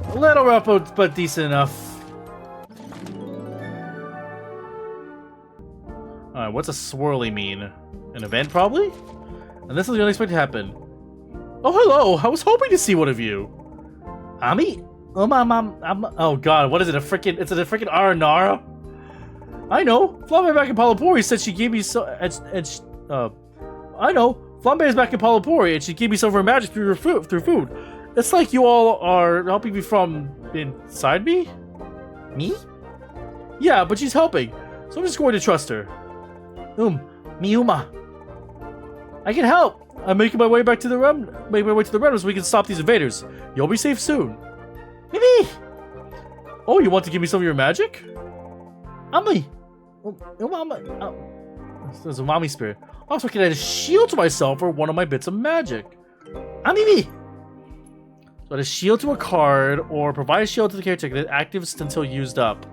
Speaker 1: A little rough, but decent enough. All right, what's a swirly mean? An event, probably? And this is the unexpected to happen. Oh, hello! I was hoping to see one of you. Ami? Oh god, what is it? It's a freaking Aranara? I know. Flambe back in Palapori said she gave me I know. Flambe is back in Palapori and she gave me some of her magic through food. It's like you all are helping me from inside me? Me? Yeah, but she's helping. So I'm just going to trust her. Miuma. I can help. I'm making my way back to the realm so we can stop these invaders. You'll be safe soon. Mimi! Oh, you want to give me some of your magic? Ami! There's a mommy spirit. Also, can I add a shield to myself or one of my bits of magic? Amimi! So add a shield to a card or provide a shield to the caretaker that activates until used up.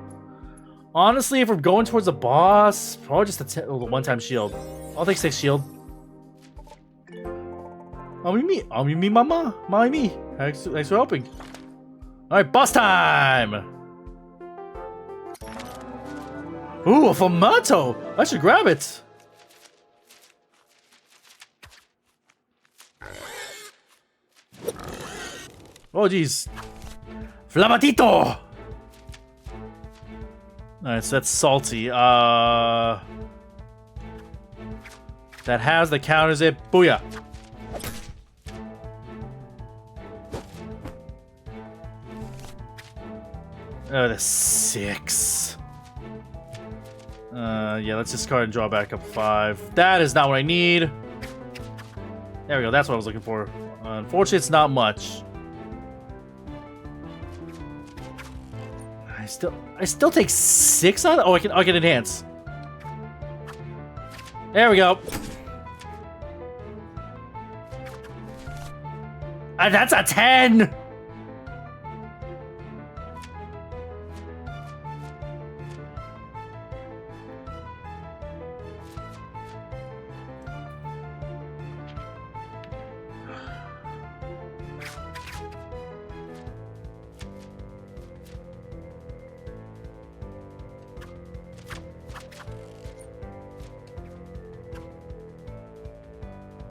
Speaker 1: Honestly, if we're going towards the boss, probably just a one-time shield. I'll take 6 shield. Amimi mama. Mami. Thanks for helping. Alright, boss time! Ooh, a Flamato! I should grab it! Oh, jeez. Flamatito! Alright, so that's salty. That has the counters it. Booyah! Oh, the 6. Yeah, let's discard and draw back up 5. That is not what I need. There we go, that's what I was looking for. Unfortunately, it's not much. I still take 6 on it? Oh, I can enhance. There we go. That's a 10!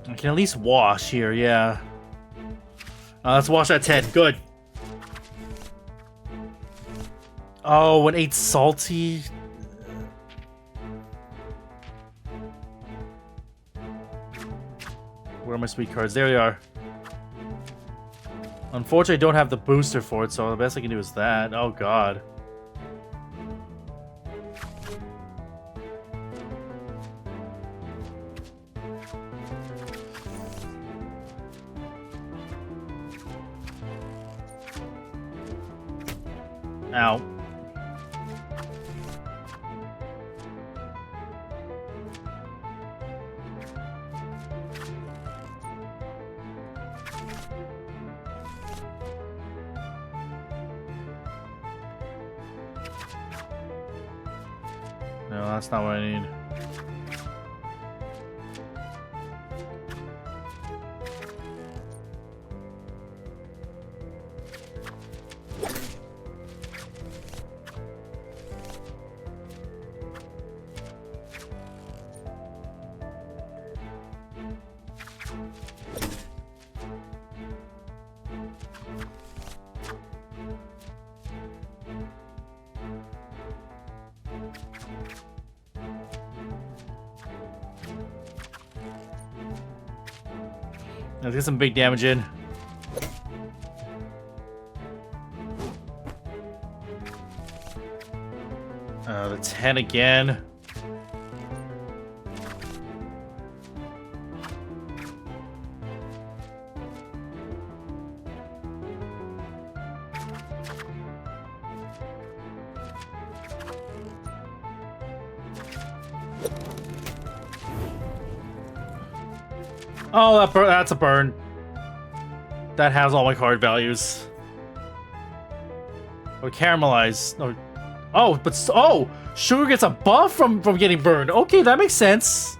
Speaker 1: I can at least wash here, yeah. Let's wash that 10. Good. Oh, an 8 salty. Where are my sweet cards? There they are. Unfortunately, I don't have the booster for it, so the best I can do is that. Oh, God. Ow. No, that's not what I need. Let's get some big damage in. The 10 again. Oh, that's a burn. That has all my card values. Or caramelize. Oh, sugar gets a buff from getting burned. Okay, that makes sense.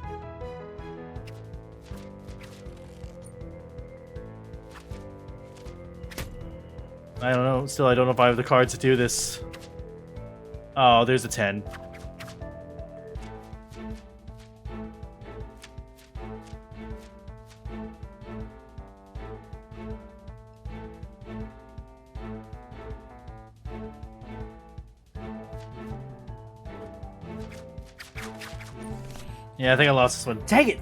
Speaker 1: I don't know. Still, I don't know if I have the cards to do this. Oh, there's a 10. Yeah, I think I lost this one. Dang it!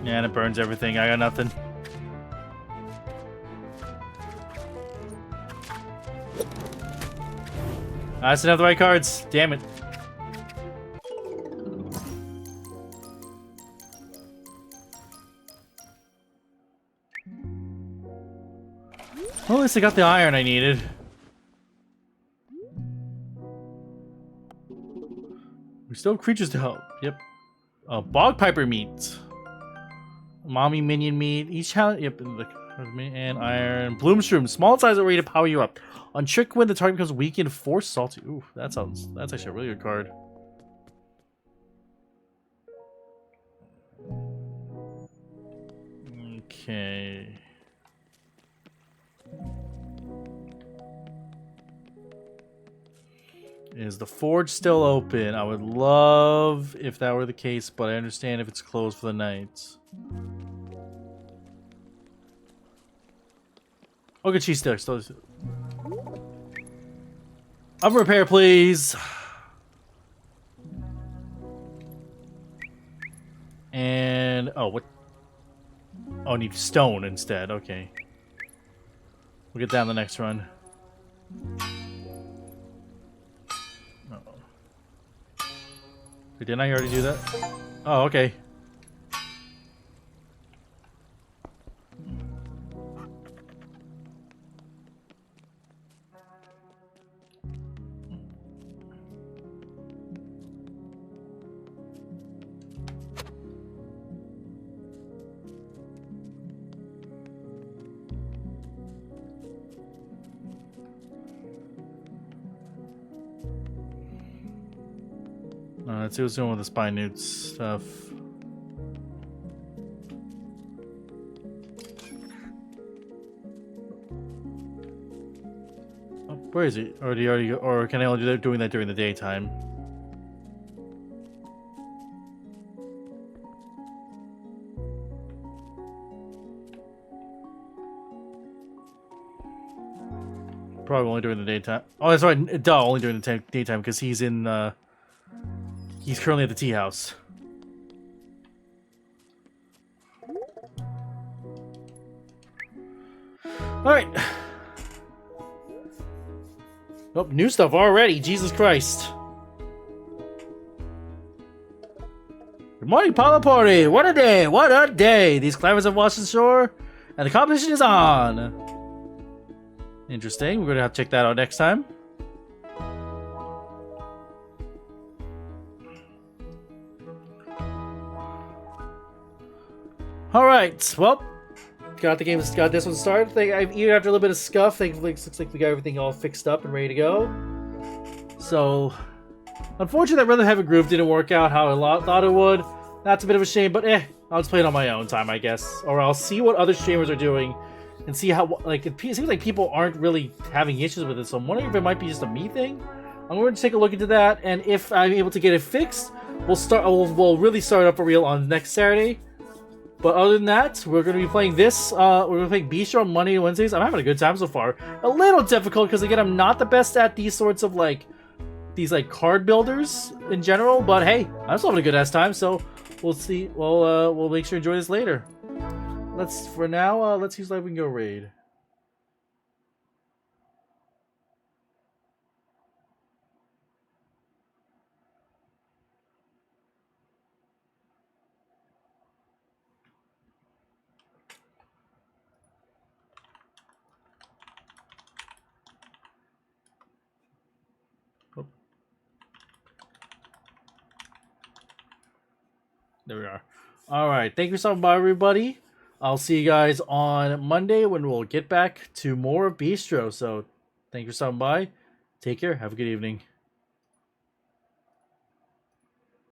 Speaker 1: Yeah, and it burns everything. I got nothing. I still have the right cards. Damn it. Well, at least I got the iron I needed. We still have creatures to help. Yep. Bog piper meat. Mommy minion meat. Each challenge. Yep. And iron. Bloomshroom. Small size array to power you up. On trick when the target becomes weakened, force salty. Ooh, that's actually a really good card. Okay. Is the forge still open? I would love if that were the case, but I understand if it's closed for the night. Okay, cheese still. Oven repair, please. And what? Oh, I need stone instead. Okay, we'll get that in the next run. Didn't I already do that? Oh, okay. Let's see what's going with the spine newt stuff. Oh, where is he? Or do you already go, or can I only do that doing that during the daytime? Probably only during the daytime. Oh, that's right. Duh, only during the daytime because he's in. He's currently at the tea house. Alright. Oh, new stuff already. Jesus Christ. Good morning, Paula Party. What a day. What a day. These climbers have washed the shore, and the competition is on. Interesting. We're going to have to check that out next time. Alright, well, got this one started. Even after a little bit of scuff, looks like we got everything all fixed up and ready to go. So, unfortunately, that Rather Heavy Groove didn't work out how I thought it would. That's a bit of a shame, but I'll just play it on my own time, I guess. Or I'll see what other streamers are doing and see how, like, it seems like people aren't really having issues with it, so I'm wondering if it might be just a me thing. I'm going to take a look into that, and if I'm able to get it fixed, we'll really start up for real on next Saturday. But other than that, we're going to be playing this. We're going to play Beastro on Monday and Wednesdays. I'm having a good time so far. A little difficult because, again, I'm not the best at these sorts of, like, these, like, card builders in general. But, hey, I'm still having a good-ass time, so we'll see. We'll make sure to enjoy this later. For now, let's use live and go raid. Oh. There we are. All right. Thank you so much, everybody. I'll see you guys on Monday when we'll get back to more Beastro. So thank you for stopping by. Take care. Have a good evening.